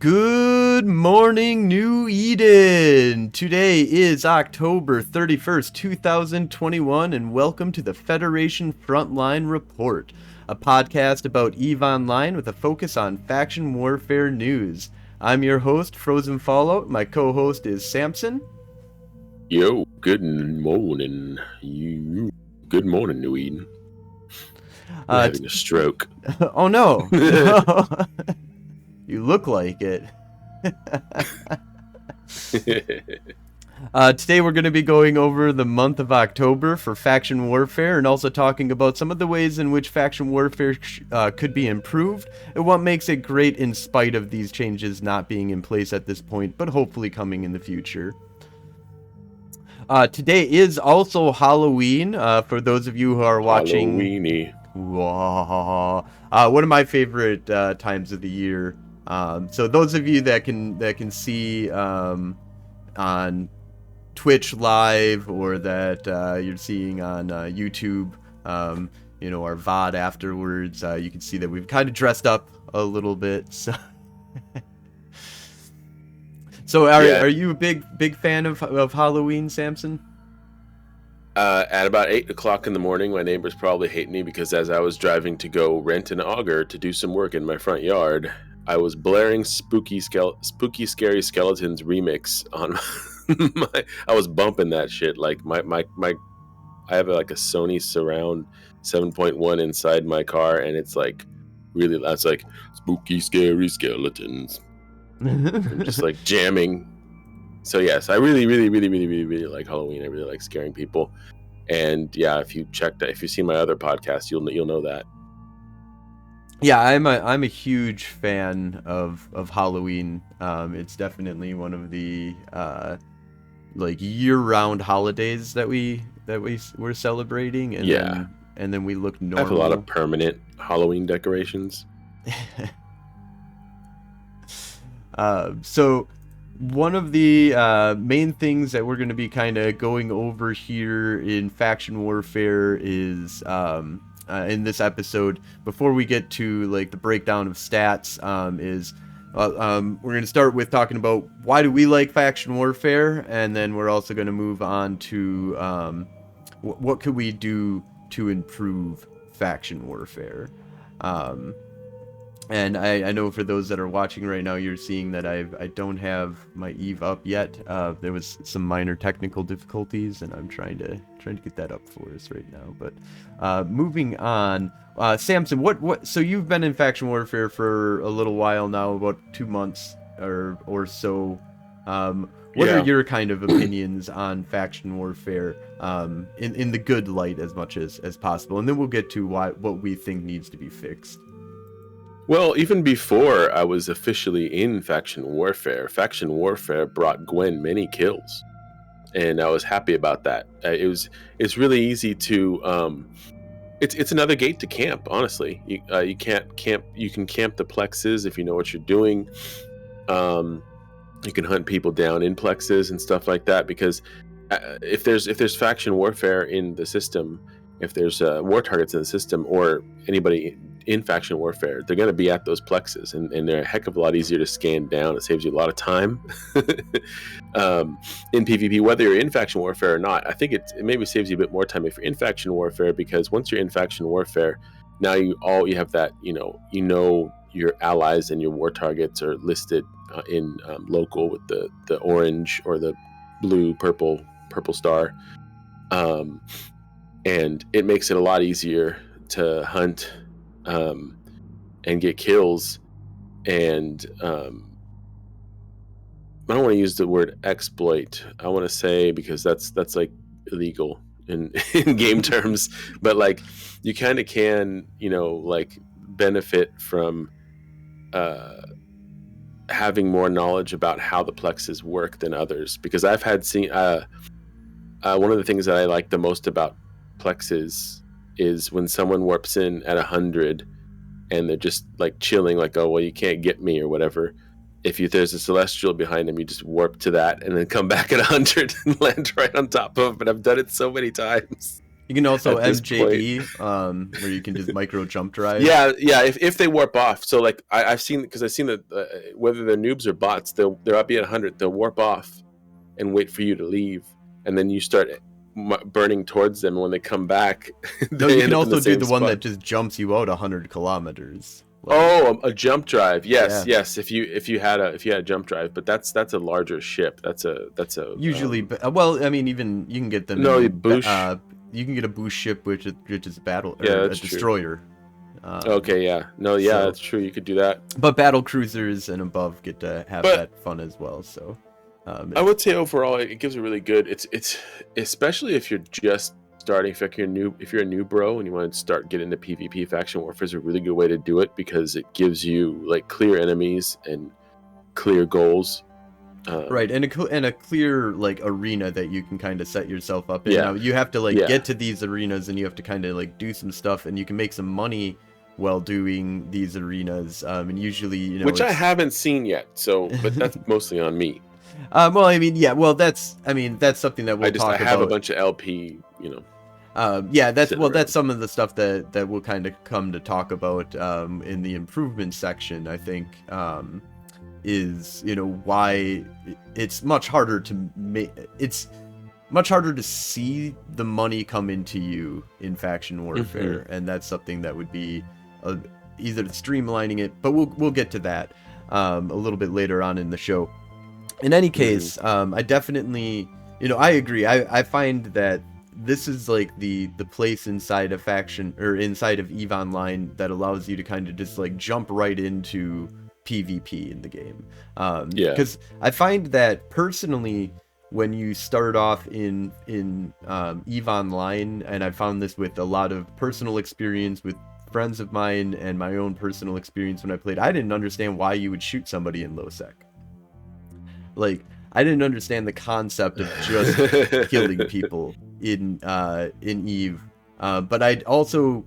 Good morning, New Eden! Today is October 31st, 2021, and welcome to the Federation Frontline Report, a podcast about EVE Online with a focus on faction warfare news. I'm your host, Frozen Fallout. My co-host is Samson. Yo, good morning. Good morning, New Eden. I'm having a stroke. Oh no! You look like it. Today we're going to be going over the month of October for faction warfare and also talking about some of the ways in which faction warfare could be improved and what makes it great in spite of these changes not being in place at this point, but hopefully coming in the future. Today is also Halloween, for those of you who are watching. Halloweeny. One of my favorite times of the year. So those of you that can see on Twitch live or that you're seeing on YouTube, our VOD afterwards, you can see that we've kind of dressed up a little bit. So are you a big fan of Halloween, Samson? At about 8 o'clock in the morning, my neighbors probably hate me because as I was driving to go rent an auger to do some work in my front yard, I was blaring Spooky Scary Skeletons remix on I was bumping that shit like my I have a Sony Surround 7.1 inside my car, and it's like really loud. It's like Spooky Scary Skeletons. I'm just like jamming. So yes, I really like Halloween. I really like scaring people. And yeah, if you've seen my other podcast, you'll know that. Yeah, I'm a huge fan of Halloween. It's definitely one of the year-round holidays that we're celebrating, and then we look normal. I have a lot of permanent Halloween decorations. So one of the main things that we're going to be kind of going over here in faction warfare is in this episode, before we get to the breakdown of stats, we're going to start with talking about why do we like faction warfare, and then we're also going to move on to what could we do to improve faction warfare. And I know for those that are watching right now, you're seeing that I don't have my EVE up yet. There was some minor technical difficulties, and I'm trying to get that up for us right now. But moving on, Samson, so you've been in faction warfare for a little while now, about 2 months or so. What are your kind of opinions on faction warfare in the good light as much as possible? And then we'll get to what we think needs to be fixed. Well, even before I was officially in faction warfare brought Gwen many kills, and I was happy about that. It's really easy to it's another gate to camp. Honestly, you can't camp. You can camp the plexes if you know what you're doing. You can hunt people down in plexes and stuff like that, because if there's faction warfare in the system, if there's war targets in the system, or anybody in faction warfare, they're going to be at those plexes, and they're a heck of a lot easier to scan down. It saves you a lot of time in PvP, whether you're in faction warfare or not. I think it maybe saves you a bit more time if you're in faction warfare, because once you're in faction warfare, now you have that, your allies and your war targets are listed in local with the orange or the blue purple star, and it makes it a lot easier to hunt and get kills. And I don't want to use the word exploit. I want to say, because that's like illegal in game terms, but you kind of can, benefit from having more knowledge about how the plexes work than others. Because I've seen one of the things that I like the most about plexes is when someone warps in at 100 and they're just chilling, oh, well, you can't get me or whatever. If there's a celestial behind them, you just warp to that and then come back at 100 and land right on top of them. And I've done it so many times. You can also at this MJD, where you can just micro jump drive. Yeah, yeah. If they warp off, so like I've seen, because I've seen that whether they're noobs or bots, they're up at 100. They'll warp off and wait for you to leave, and then you start burning towards them. And when they come back, No, they you end can up in also do the same one spot. that just jumps you out 100 kilometers. Like, Oh, a jump drive. Yes, Yeah. yes. If you had a jump drive, but that's a larger ship. That's a usually, well, I mean, even you can get them. No, in, Boosh. You can get a boost ship, which is a battle or Yeah, a that's true. destroyer. Okay, yeah. No, yeah, so- that's true. You could do that. But battle cruisers and above get to have But- that fun as well. So, I would say overall it gives a really good. It's especially if you're just starting. If you're a new bro and you want to start getting into PvP, faction warfare is a really good way to do it because it gives you like clear enemies and clear goals. right, and a clear like arena that you can kind of set yourself up in. Yeah. Now you have to like Yeah. get to these arenas, and you have to kind of like do some stuff, and you can make some money while doing these arenas. And usually, you know, Which I it's- haven't seen yet. So, but that's mostly on me. well, I mean, yeah, well, that's something that we'll I talk have about. a bunch of LP. You know. Yeah, that's sitting well, that's around. some of the stuff that we'll kind of come to talk about in the improvement section. I think is, you know, why it's much harder to make. It's much harder to see the money come into you in faction warfare, and that's something that would be either streamlining it, but we'll get to that a little bit later on in the show. In any case, I definitely, you know, I agree. I find that this is like the place inside of faction or inside of EVE Online that allows you to kind of just like jump right into PvP in the game. Yeah. Because I find that personally, when you start off in EVE Online, and I found this with a lot of personal experience with friends of mine and my own personal experience when I played, I didn't understand why you would shoot somebody in low sec. Like, I didn't understand the concept of just killing people in EVE, but I also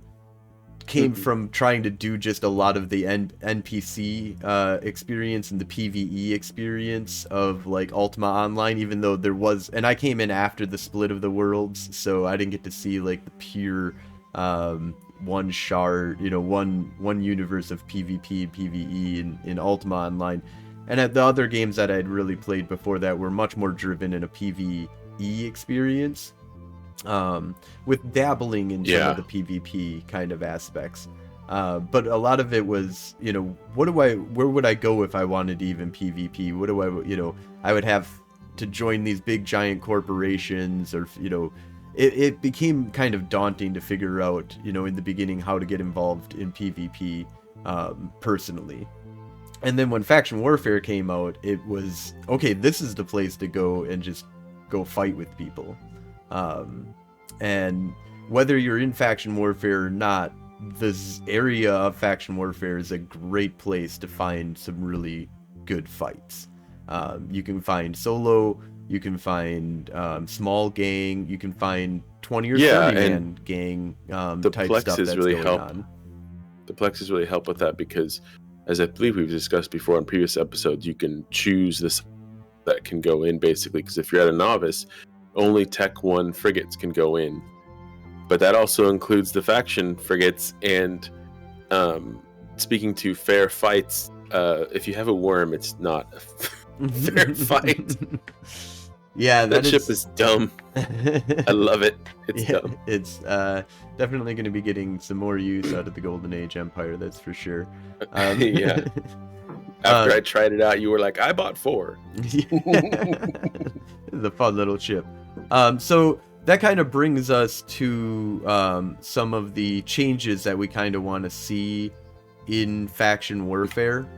came from trying to do just a lot of the NPC experience and the PvE experience of like Ultima Online, even though there was, and I came in after the split of the worlds, so I didn't get to see like the pure one shard, you know, one universe of PvP and PvE in Ultima Online. And at the other games that I'd really played before that were much more driven in a PvE experience, with dabbling in some of the PvP kind of aspects. But a lot of it was, you know, where would I go if I wanted to even PvP? What do I, you know, I would have to join these big giant corporations, or, you know, it became kind of daunting to figure out, you know, in the beginning how to get involved in PvP personally. And then when Faction Warfare came out, it was, okay, this is the place to go and just go fight with people. And whether you're in Faction Warfare or not, this area of Faction Warfare is a great place to find some really good fights. You can find solo, you can find small gang, you can find 20 or 30 man gang the type Plex stuff is that's really going help. on. The Plexes really help with that because, as I believe we've discussed before in previous episodes, you can choose this that can go in basically, because if you're at a novice, only Tech 1 frigates can go in. But that also includes the faction frigates, and speaking to fair fights, if you have a worm, it's not a fair fight. Yeah, That ship is dumb. I love it. It's dumb. It's definitely going to be getting some more use out of the Golden Age Empire, that's for sure. Yeah. After I tried it out, you were like, I bought 4. The fun little ship. So that kind of brings us to some of the changes that we kind of want to see in faction warfare.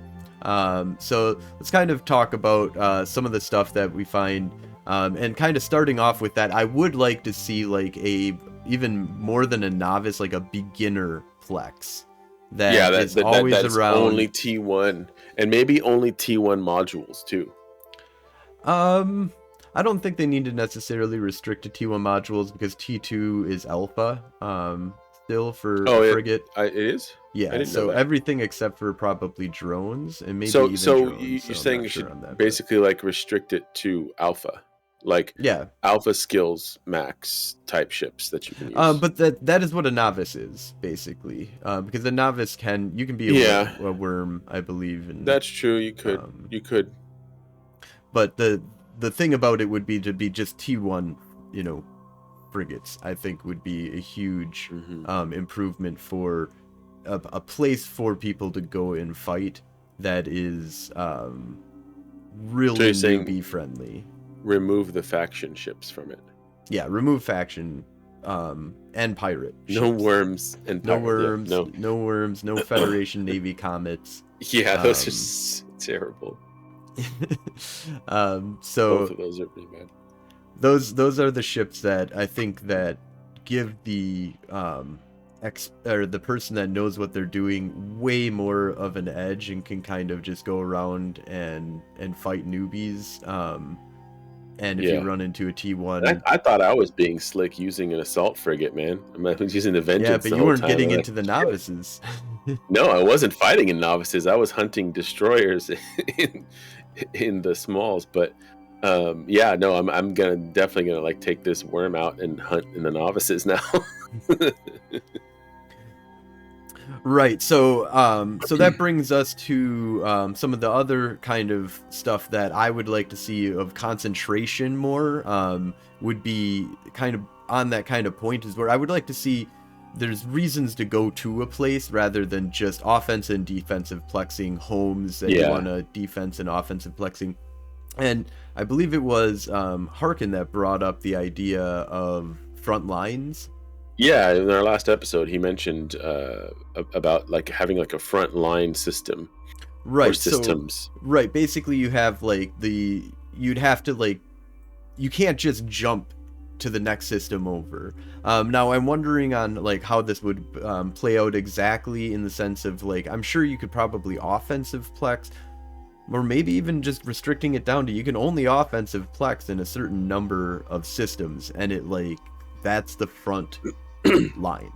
So let's kind of talk about some of the stuff that we find, and kind of starting off with that, I would like to see like even more than a novice, like a beginner Plex. That's around. Only T1, and maybe only T1 modules too. I don't think they need to necessarily restrict to T1 modules, because T2 is alpha still for frigate. It is? Yeah, I didn't so know that. everything except for probably drones, and maybe so even so drones, you're so I'm saying not you sure should on that, but- basically like restrict it to alpha. like Yeah. alpha skills max type ships that you can use. But that is what a novice is, basically. Because a novice you can be Yeah, a worm, I believe, and that's true. You could, um, you could. but the thing about it would be to be just T1, frigates. I think would be a huge Hmm. improvement for a place for people to go and fight that is So you're really saying newbie friendly. remove the faction ships from it. Yeah, remove faction and pirate No ships. worms and No pirate. Yeah, worms, no. no worms, no Federation Navy comets. Yeah, those are terrible. Both So of those are pretty bad. those are the ships that I think that give the or the person that knows what they're doing way more of an edge and can kind of just go around and fight newbies. And if you Yeah. run into a T1, I thought I was being slick using an assault frigate, man. I was using the Vengeance. yeah, but the you whole weren't time. getting into the novices. No, I wasn't fighting in novices. I was hunting destroyers in the smalls. But yeah, no, I'm definitely gonna like take this worm out and hunt in the novices now. Right. So that brings us to some of the other kind of stuff that I would like to see of concentration more. Would be kind of on that kind of point is where I would like to see there's reasons to go to a place rather than just offense and defensive plexing homes that you want to defense and offensive plexing. And I believe it was Harkin that brought up the idea of front lines. Yeah, in our last episode, he mentioned about like having like a front line system, Right. or systems. So, right. Basically, you have like you'd have to like, you can't just jump to the next system over. Now, I'm wondering on like how this would play out exactly in the sense of like, I'm sure you could probably offensive plex, or maybe even just restricting it down to you can only offensive plex in a certain number of systems, and it like that's the front line,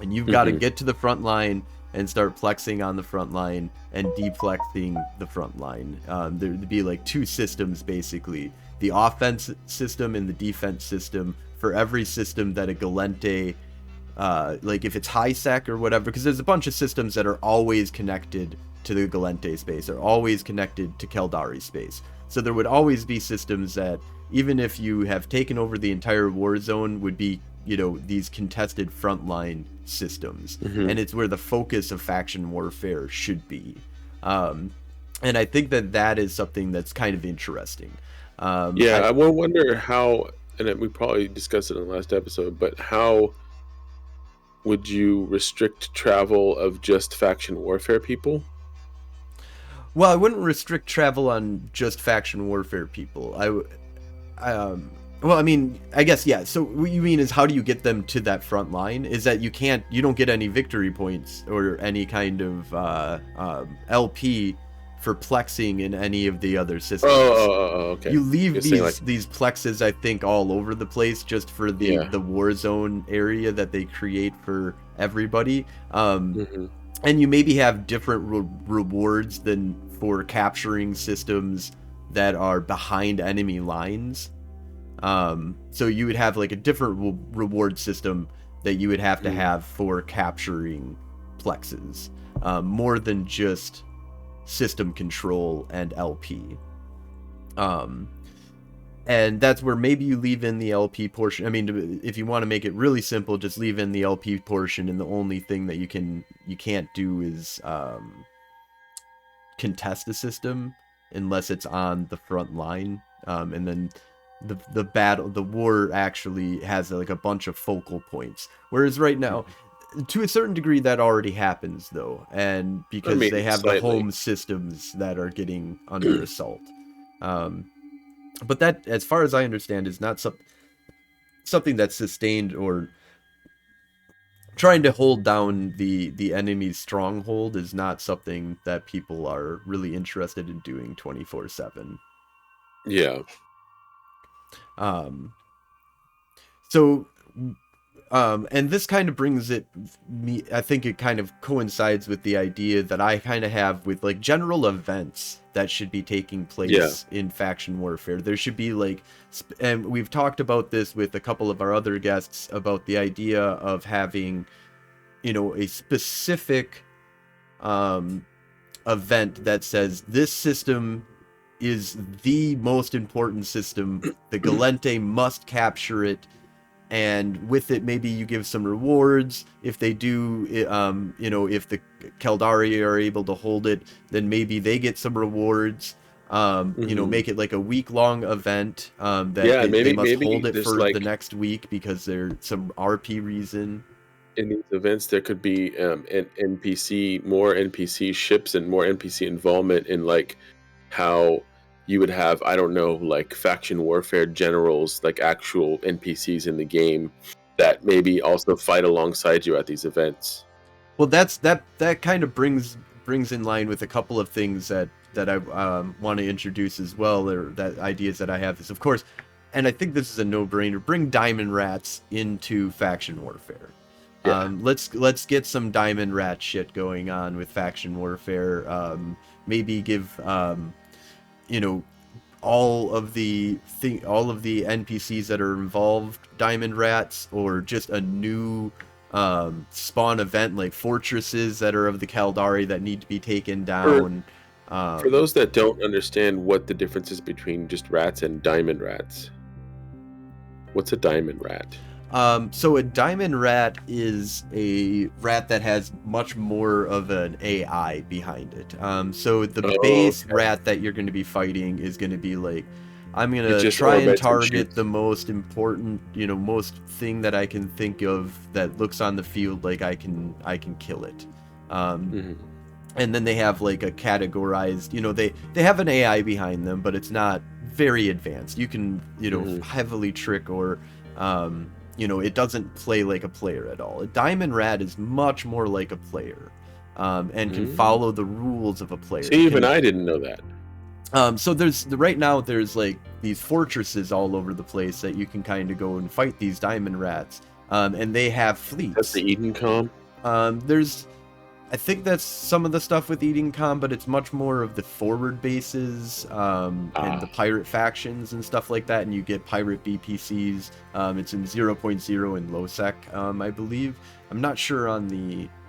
and you've got to get to the front line and start plexing on the front line and deplexing the front line. There'd be like two systems basically, the offense system and the defense system for every system that a Galente like if it's high sec or whatever, because there's a bunch of systems that are always connected to the Galente space, are always connected to Caldari space. So there would always be systems that, even if you have taken over the entire war zone, would be, these contested frontline systems. And it's where the focus of faction warfare should be. And I think that is something that's kind of interesting. I will wonder how, and we probably discussed it in the last episode, but how would you restrict travel of just faction warfare people? Well, I wouldn't restrict travel on just faction warfare people. Well, I mean, I guess, yeah. So what you mean is, how do you get them to that front line? Is that you don't get any victory points or any kind of LP for plexing in any of the other systems. Okay. You leave these plexes, I think, all over the place just for the war zone area that they create for everybody. And you maybe have different rewards than for capturing systems that are behind enemy lines. So you would have like a different reward system that you would have to have for capturing plexes, more than just system control and LP. And that's where maybe you leave in the LP portion. I mean, if you want to make it really simple, just leave in the LP portion, and the only thing that you can't do is contest the system unless it's on the front line. And then the war actually has like a bunch of focal points. Whereas right now, to a certain degree, that already happens though, and because they have the home systems that are getting under assault. But that, as far as I understand, is not something that's sustained or trying to hold down the enemy's stronghold is not something that people are really interested in doing 24/7. Yeah. So And this kind of brings me, I think it kind of coincides with the idea that I kind of have with like general events that should be taking Yeah. place in faction warfare. There should be like, and we've talked about this with a couple of our other guests about the idea of having, a specific event that says this system is the most important system. The Galente must capture it. And with it, maybe you give some rewards. If they do, if the Caldari are able to hold it, then maybe they get some rewards. Make it like a week-long event that they must hold it for the next week because there's some RP reason. In these events, there could be more NPC ships and more NPC involvement in like how you would have, I don't know, like faction warfare generals, like actual NPCs in the game that maybe also fight alongside you at these events. Well, that kind of brings in line with a couple of things that I want to introduce as well, or that ideas that I have is, of course, and I think this is a no-brainer, bring diamond rats into faction warfare. Yeah. Let's get some diamond rat shit going on with faction warfare. Maybe give all of the NPCs that are involved diamond rats, or just a new spawn event like fortresses that are of the Caldari that need to be taken down. For those that don't understand what the difference is between just rats and diamond rats, what's a diamond rat? So a diamond rat is a rat that has much more of an AI behind it. So the base rat that you're going to be fighting is going to be like, I'm going to try and target the most important, most thing that I can think of that looks on the field like I can kill it. And then they have like a categorized, they have an AI behind them, but it's not very advanced. You can, heavily trick or it doesn't play like a player at all. A diamond rat is much more like a player, and can follow the rules of a player. See, even I didn't know that. So right now there's like these fortresses all over the place that you can kind of go and fight these diamond rats, and they have fleets. That's the Edencom? I think that's some of the stuff with Edencom, but it's much more of the forward bases and the pirate factions and stuff like that, and you get pirate BPCs. It's in 0.0 in LowSec, I believe. I'm not sure on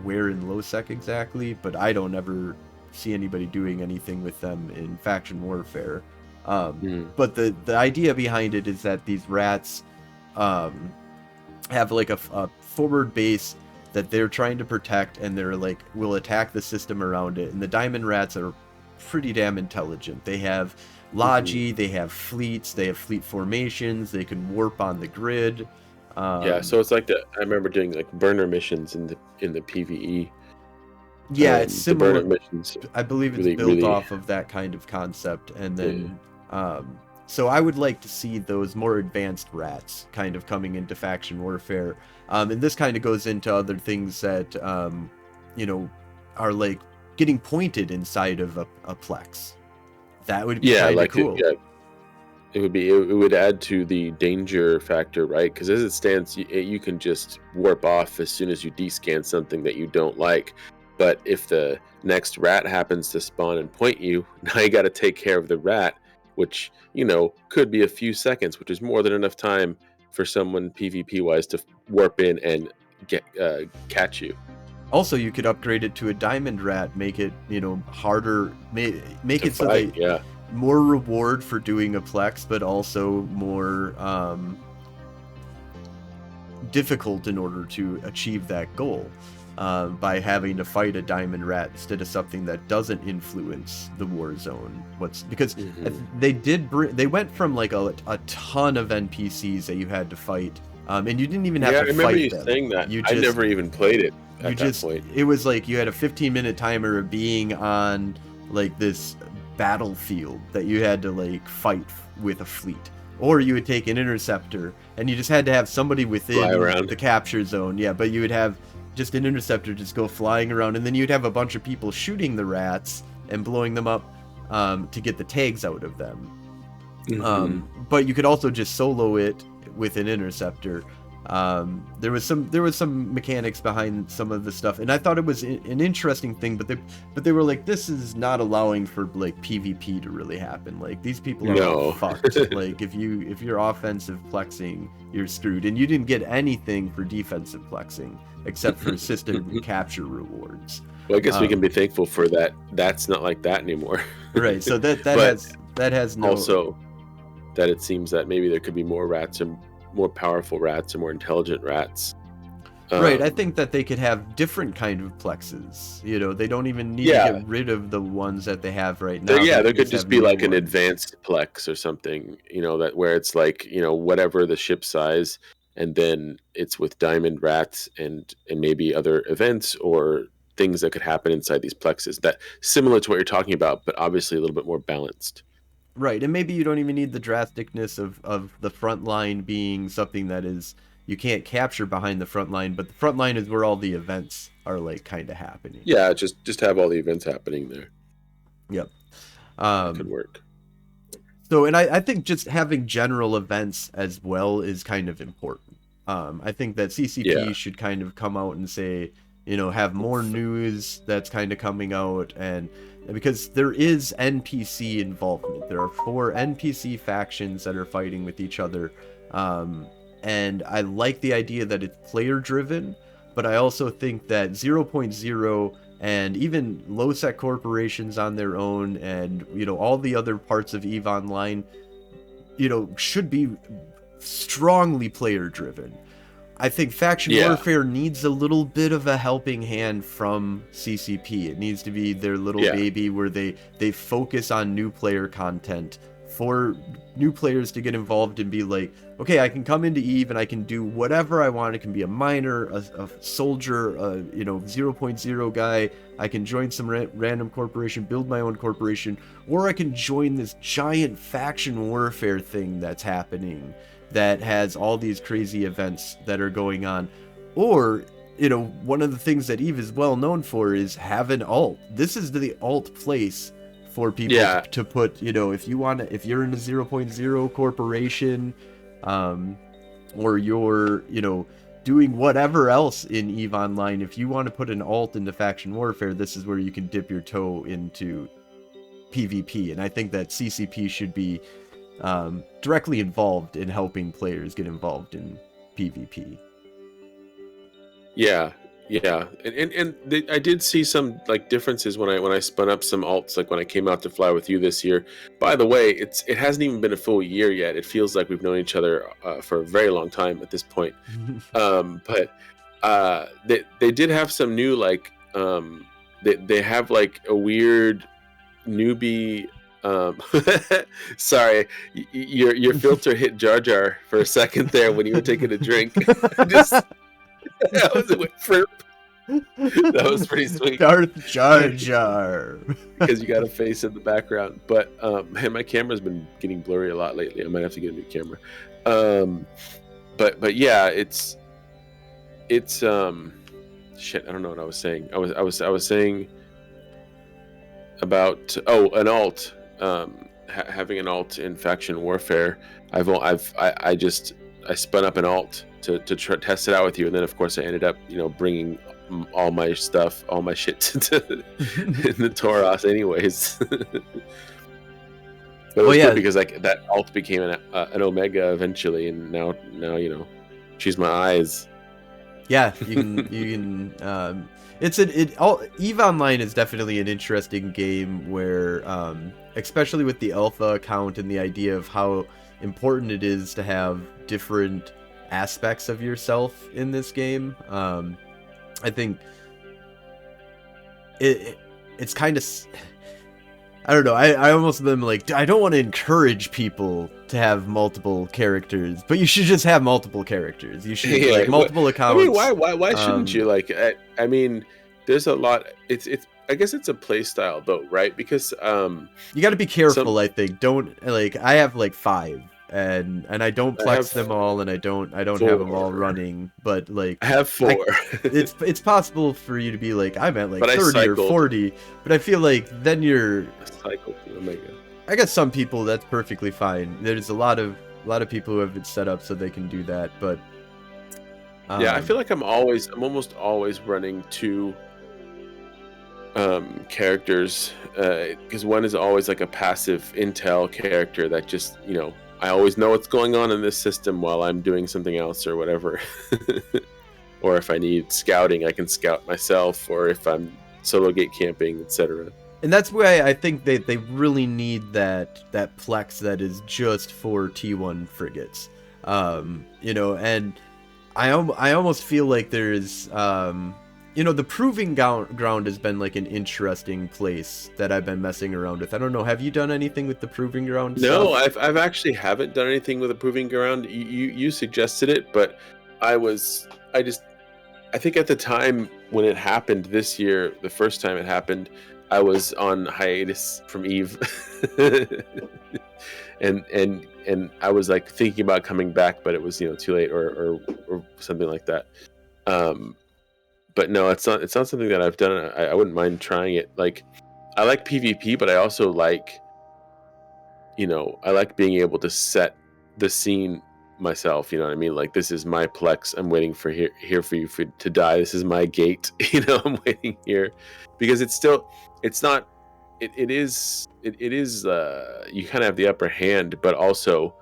where in LowSec exactly, but I don't ever see anybody doing anything with them in faction warfare. But the idea behind it is that these rats have like a forward base that they're trying to protect, and they're like, will attack the system around it. And the diamond rats are pretty damn intelligent. They have logi, they have fleets, they have fleet formations, they can warp on the grid. So it's like I remember doing like burner missions in the PvE. Yeah, it's similar. Missions, I believe it's built off of that kind of concept. And then so I would like to see those more advanced rats kind of coming into faction warfare. And this kind of goes into other things that, are like getting pointed inside of a Plex. That would be kind of cool. It would add to the danger factor, right? Because as it stands, you can just warp off as soon as you descan something that you don't like. But if the next rat happens to spawn and point you, now you got to take care of the rat, which, could be a few seconds, which is more than enough time for someone PvP-wise to warp in and catch you. Also, you could upgrade it to a diamond rat, make it, harder, make it so that more reward for doing a Plex, but also more difficult in order to achieve that goal. By having to fight a diamond rat instead of something that doesn't influence the war zone. Because they went from like a ton of NPCs that you had to fight, and you didn't even have to fight them. I remember you saying that. I never even played it at that point. It was like you had a 15-minute timer of being on like this battlefield that you had to like fight with a fleet. Or you would take an interceptor, and you just had to have somebody within the capture zone. Yeah, but you would have just an interceptor just go flying around, and then you'd have a bunch of people shooting the rats and blowing them up to get the tags out of them. But you could also just solo it with an interceptor. There was some mechanics behind some of the stuff, and I thought it was an interesting thing. But they were like, this is not allowing for like PvP to really happen. Like these people are all fucked. Like if you're offensive plexing, you're screwed, and you didn't get anything for defensive plexing except for system capture rewards. Well, I guess we can be thankful for that. That's not like that anymore. Right. So that has no. Also, that it seems that maybe there could be more rats and more powerful rats or more intelligent rats. Right, I think that they could have different kind of plexes. You know, they don't even need to get rid of the ones that they have right now. There could just be like an advanced plex or something, you know, that where it's like, you know, whatever the ship size, and then it's with diamond rats and maybe other events or things that could happen inside these plexes that similar to what you're talking about, but obviously a little bit more balanced. Right, and maybe you don't even need the drasticness of the front line being something that is you can't capture behind the front line, but the front line is where all the events are like kind of happening. Yeah, just have all the events happening there. Yep. That could work. So, and I think just having general events as well is kind of important. I think that CCP should kind of come out and say, you know, have more news that's kind of coming out, and because there is NPC involvement. There are 4 NPC factions that are fighting with each other. And I like the idea that it's player driven, but I also think that 0.0 and even low-sec corporations on their own and, you know, all the other parts of EVE Online, you know, should be strongly player driven. I think faction warfare needs a little bit of a helping hand from CCP. It needs to be their little baby where they focus on new player content for new players to get involved and be like, okay, I can come into EVE and I can do whatever I want. It can be a miner, a soldier, you know, 0.0 guy. I can join some random corporation, build my own corporation, or I can join this giant faction warfare thing that's happening that has all these crazy events that are going on. Or, you know, one of the things that EVE is well known for is have an alt. This is the alt place for people to put, you know, if you're in a 0.0 corporation, or you're, you know, doing whatever else in EVE Online, if you want to put an alt into faction warfare, this is where you can dip your toe into PvP. And I think that CCP should be directly involved in helping players get involved in PvP. I did see some like differences when I spun up some alts, like when I came out to fly with you this year. By the way, it hasn't even been a full year yet. It feels like we've known each other for a very long time at this point. But they did have some new like they have like a weird newbie. Sorry, your filter hit Jar Jar for a second there when you were taking a drink. That was that was pretty sweet. Darth Jar Jar. Because you got a face in the background. But man, my camera's been getting blurry a lot lately. I might have to get a new camera. But yeah, it's shit. I don't know what I was saying. I was saying about an alt. Having an alt in faction warfare. I spun up an alt to test it out with you, and then of course I ended up, you know, bringing all my shit to the Tauros anyways. But it was good because like that alt became an Omega eventually, and now you know, she's my eyes. Yeah, you can. EVE Online is definitely an interesting game where, especially with the alpha account and the idea of how important it is to have different aspects of yourself in this game. I think it's kind of, I don't know. I almost been like, I don't want to encourage people to have multiple characters, but you should just have multiple characters. You should like multiple accounts. I mean, why shouldn't you? Like, I mean, there's a lot. It's I guess it's a play style though, right? Because you got to be careful. I think don't like. I have like 5. And I don't plex them all, and I don't 4. Have them all running. But like I have 4. It's possible for you to be like I'm at like 30 or 40, but I feel like then you're cycled. Oh my god. I guess some people that's perfectly fine. There's a lot of people who have it set up so they can do that, but Yeah, I feel like I'm almost always running two characters, because one is always like a passive intel character that just, I always know what's going on in this system while I'm doing something else or whatever. Or if I need scouting, I can scout myself, or if I'm solo gate camping, etc. And that's why I think they really need that plex that is just for T1 frigates. And I almost feel like there's the proving ground has been like an interesting place that I've been messing around with. I don't know, have you done anything with the proving ground No, stuff? I've actually haven't done anything with a proving ground. You suggested it, but I think at the time when it happened this year, the first time it happened, I was on hiatus from Eve, and I was like thinking about coming back, but it was too late or something like that. But no, it's not something that I've done. I wouldn't mind trying it. Like, I like PvP, but I also like I like being able to set the scene myself. You know what I mean? Like, this is my plex. I'm waiting for here for you to die. This is my gate. I'm waiting here because it's not. It is. You kind of have the upper hand, but also,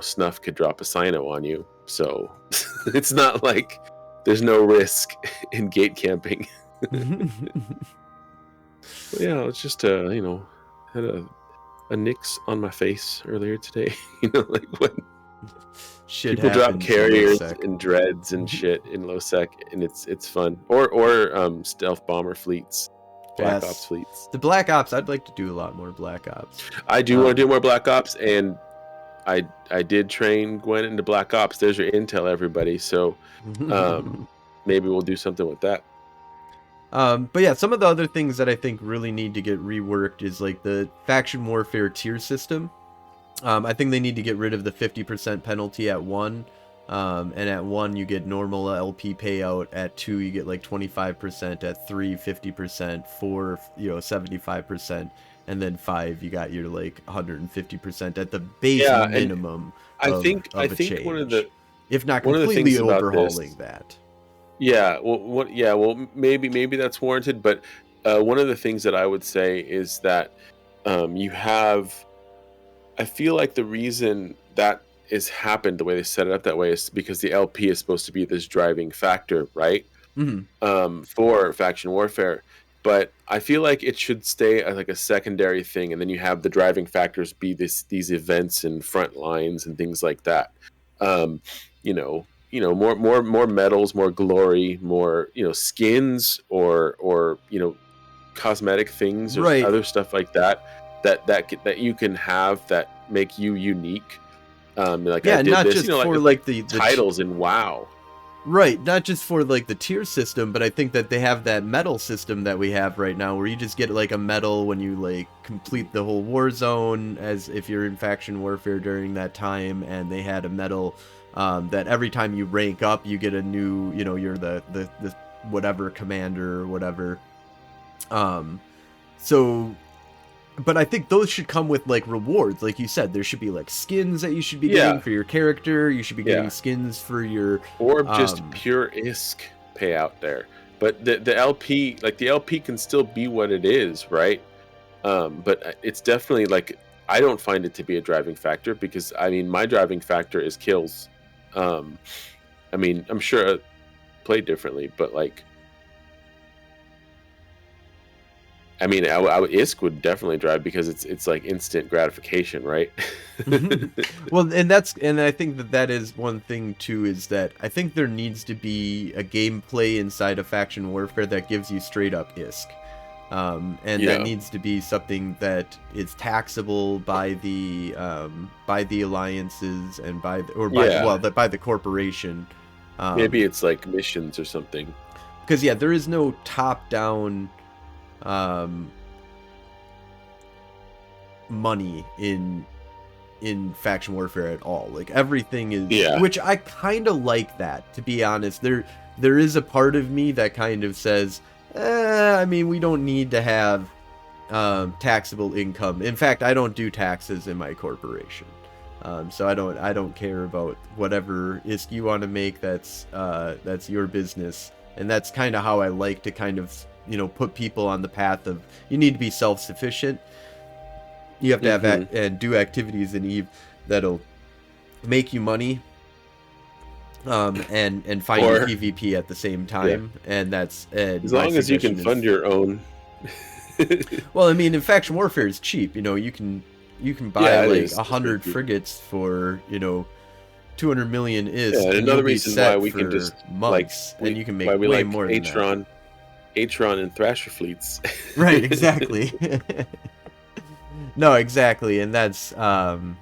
Snuff could drop a Sino on you. So it's not like there's no risk in gate camping. But yeah, it's just had a nix on my face earlier today. Like when Shit people drop happens in carriers low-sec. and dreads and shit in low sec, and it's fun. Or stealth bomber fleets, Black Yes. Ops fleets. The Black Ops, I'd like to do a lot more Black Ops. I do want to do more Black Ops, and I did train Gwen into Black Ops. There's your intel, everybody. So maybe we'll do something with that. But yeah, some of the other things that I think really need to get reworked is like the faction warfare tier system. I think they need to get rid of the 50% penalty at 1. And at 1 you get normal LP payout, at 2 you get like 25%, at 3 50%, 4 75%, and then 5 you got your like 150% at the base minimum. I think change, one of the, if not one of the completely things about overhauling this, that. Yeah, well, maybe that's warranted, but one of the things that I would say is that you have. I feel like the reason that is happened the way they set it up that way is because the LP is supposed to be this driving factor, right? Mm-hmm. For faction warfare, but I feel like it should stay as like a secondary thing, and then you have the driving factors be these events and front lines and things like that. More medals, more glory, more skins or cosmetic things or Right. other stuff like that you can have that make you unique. Like, yeah, I did not this, just for like the titles in WoW. Right, not just for like the tier system, but I think that they have that medal system that we have right now, where you just get like a medal when you like complete the whole war zone, as if you're in faction warfare during that time. And they had a medal that every time you rank up, you get a new, you're the whatever commander or whatever. But I think those should come with like rewards, like you said. There should be like skins that you should be getting for your character. You should be getting skins for your, or just pure ISK payout there. But the LP, like the LP, can still be what it is, right? But it's definitely like, I don't find it to be a driving factor, because I mean my driving factor is kills. I mean, I'm sure I play differently, but like. I mean, ISK would definitely drive, because it's like instant gratification, right? Well, and I think that is one thing too, is that I think there needs to be a gameplay inside of faction warfare that gives you straight up ISK, and that needs to be something that is taxable by the alliances and by the corporation. Maybe it's like missions or something. Because there is no top down. Money in faction warfare at all. Like, everything is, which I kind of like that, to be honest. There is a part of me that kind of says, I mean, we don't need to have taxable income. In fact, I don't do taxes in my corporation. So I don't care about whatever ISK you want to make. That's your business, and that's kind of how I like to kind of, you know, put people on the path of, you need to be self-sufficient. You have to have and do activities in Eve that'll make you money, and find your PvP at the same time, and that's as long as you can fund your own. Well, I mean, in faction warfare is cheap. You know, you can buy like 100 frigates for, you know, 200 million is. Yeah, and another reason why we can just months, like, and you can make way more than that. Atron and Thrasher fleets. Right, exactly. No, exactly, and that's and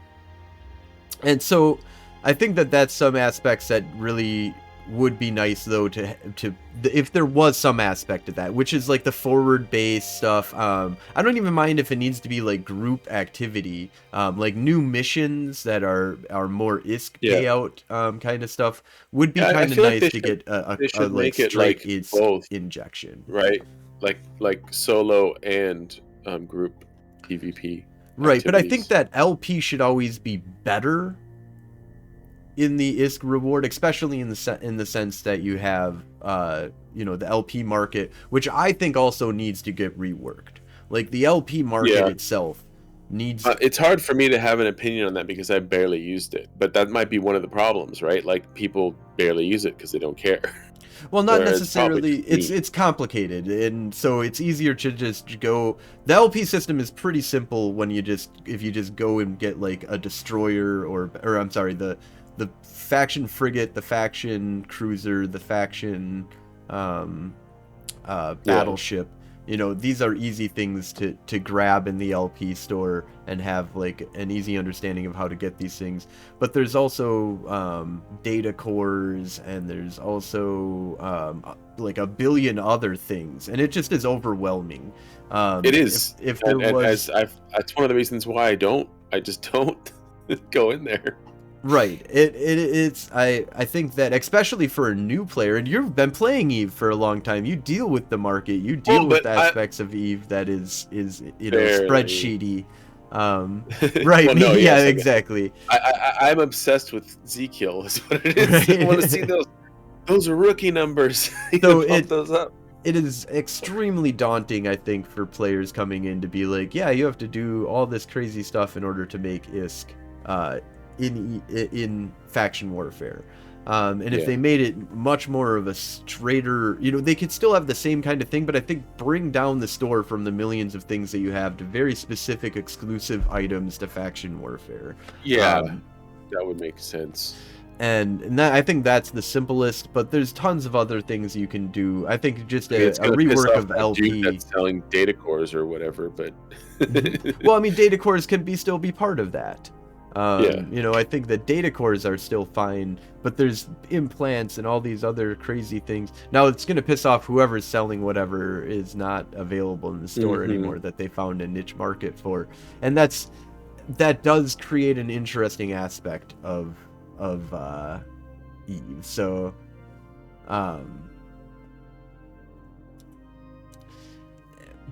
so I think that that's some aspects that really would be nice, though, to if there was some aspect of that, which is like the forward based stuff. I don't even mind if it needs to be like group activity, like new missions that are more ISK payout kind of stuff would be kind of nice to get a like straight ISK injection, right? Like solo and group PvP. Right, activities. but I think that LP should always be better in the ISK reward, especially in the sense that you have, you know, the LP market, which I think also needs to get reworked. Like the LP market itself needs. It's hard for me to have an opinion on that because I barely used it, but that might be one of the problems, right? Like people barely use it because they don't care. Well, not necessarily. It's complicated, and so it's easier to just go. The LP system is pretty simple when if you just go and get like a destroyer or I'm sorry, the faction frigate, the faction cruiser, the faction battleship. You know, these are easy things to grab in the LP store and have like an easy understanding of how to get these things. But there's also data cores, and there's also like a billion other things, and it just is overwhelming. It is. If there was, that's one of the reasons why I just don't go in there. Right. It's I think that especially for a new player, and you've been playing Eve for a long time, you deal with the market, you deal with aspects of Eve that is you know, spreadsheety. Right. Well, no, yeah, exactly. I'm obsessed with zKill is what it is. Right. I want to see those rookie numbers. So pump those up. It is extremely daunting, I think, for players coming in to be like, yeah, you have to do all this crazy stuff in order to make ISK in faction warfare, and if they made it much more of a straighter, you know, they could still have the same kind of thing, but I think bring down the store from the millions of things that you have to very specific exclusive items to faction warfare. That would make sense. And that, I think that's the simplest, but there's tons of other things you can do. I think just a rework of LP. That's selling data cores or whatever, but well, I mean, data cores can still be part of that. You know, I think that data cores are still fine, but there's implants and all these other crazy things. Now it's going to piss off whoever's selling whatever is not available in the store anymore that they found a niche market for. And that does create an interesting aspect of Eve. So,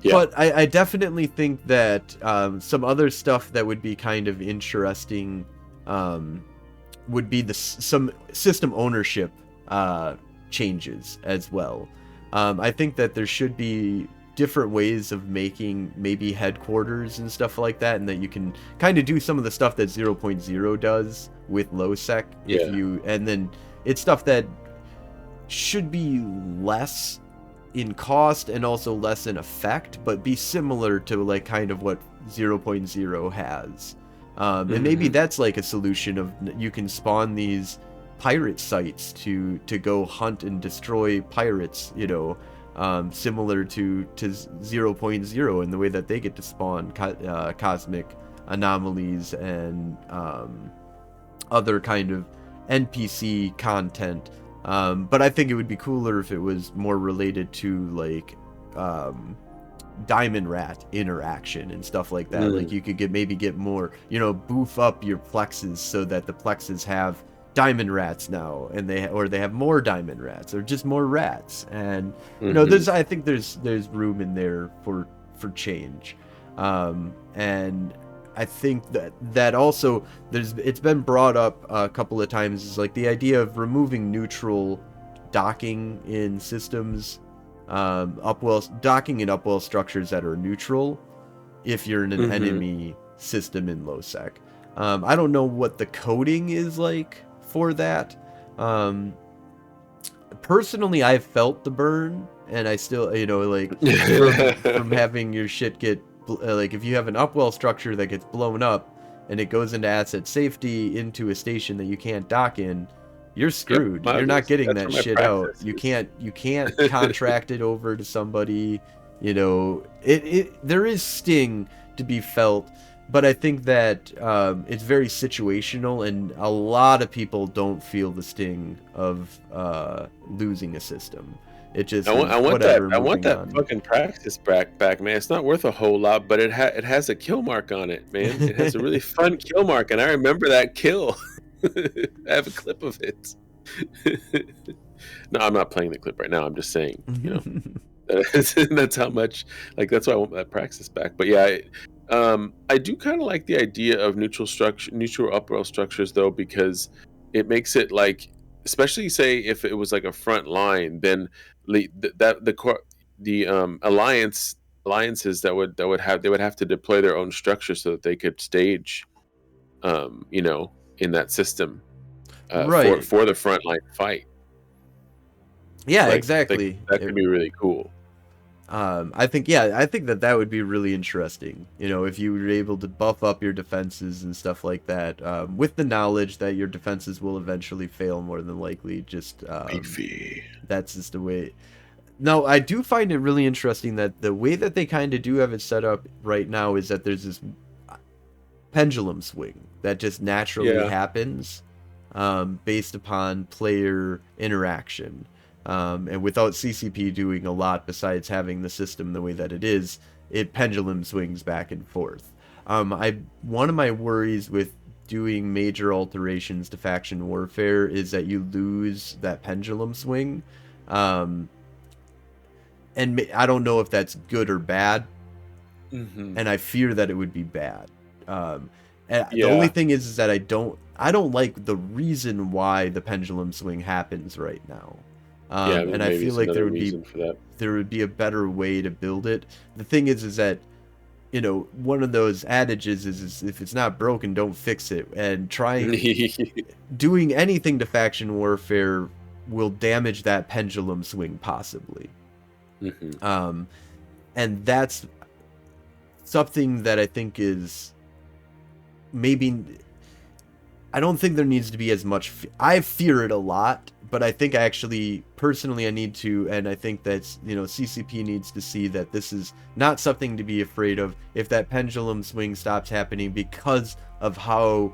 but I definitely think that some other stuff that would be kind of interesting would be some system ownership changes as well. I think that there should be different ways of making maybe headquarters and stuff like that, and that you can kind of do some of the stuff that 0.0 does with low sec and then it's stuff that should be less in cost and also less in effect, but be similar to like kind of what 0.0 has. And maybe that's like a solution of you can spawn these pirate sites to go hunt and destroy pirates, you know, similar to 0.0 in the way that they get to spawn cosmic anomalies and other kind of NPC content. But I think it would be cooler if it was more related to like Diamond Rat interaction and stuff like that. Like you could maybe get more, you know, boof up your plexes so that the plexes have diamond rats now, and they have more diamond rats or just more rats. And you know, I think there's room in there for change. And I think that also it's been brought up a couple of times, is like the idea of removing neutral docking in systems, docking in upwell structures that are neutral if you're in an enemy system in low sec. I don't know what the coding is like for that. Personally, I've felt the burn, and I still, like from having your shit get like, if you have an upwell structure that gets blown up and it goes into asset safety into a station that you can't dock in, you're screwed. You're not getting that shit out. You can't contract it over to somebody. There is sting to be felt, but I think that it's very situational, and a lot of people don't feel the sting of losing a system. It just I want that fucking practice back, man. It's not worth a whole lot, but it has a kill mark on it, man. It has a really fun kill mark, and I remember that kill. I have a clip of it. No, I'm not playing the clip right now. I'm just saying, that's how much. Like, that's why I want that practice back. But yeah, I do kind of like the idea of neutral upwell structures, though, because it makes it like, especially say if it was like a front line, then the alliances that would have to deploy their own structure so that they could stage, in that system, right, for the front line fight. Yeah, like, exactly. That could be really cool. I think that would be really interesting. If you were able to buff up your defenses and stuff like that, with the knowledge that your defenses will eventually fail more than likely. Just that's just the way. Now, I do find it really interesting that the way that they kind of do have it set up right now is that there's this pendulum swing that just naturally happens, based upon player interaction. And without CCP doing a lot besides having the system the way that it is, it pendulum swings back and forth. One of my worries with doing major alterations to faction warfare is that you lose that pendulum swing. And I don't know if that's good or bad. And I fear that it would be bad. The only thing is that I don't like the reason why the pendulum swing happens right now. And I feel like there would be a better way to build it. The thing is that, one of those adages is if it's not broken, don't fix it. And doing anything to faction warfare will damage that pendulum swing possibly. And that's something that I think is maybe. I don't think there needs to be as much. I fear it a lot, but I think personally I need to, and I think that's, CCP needs to see that this is not something to be afraid of if that pendulum swing stops happening, because of how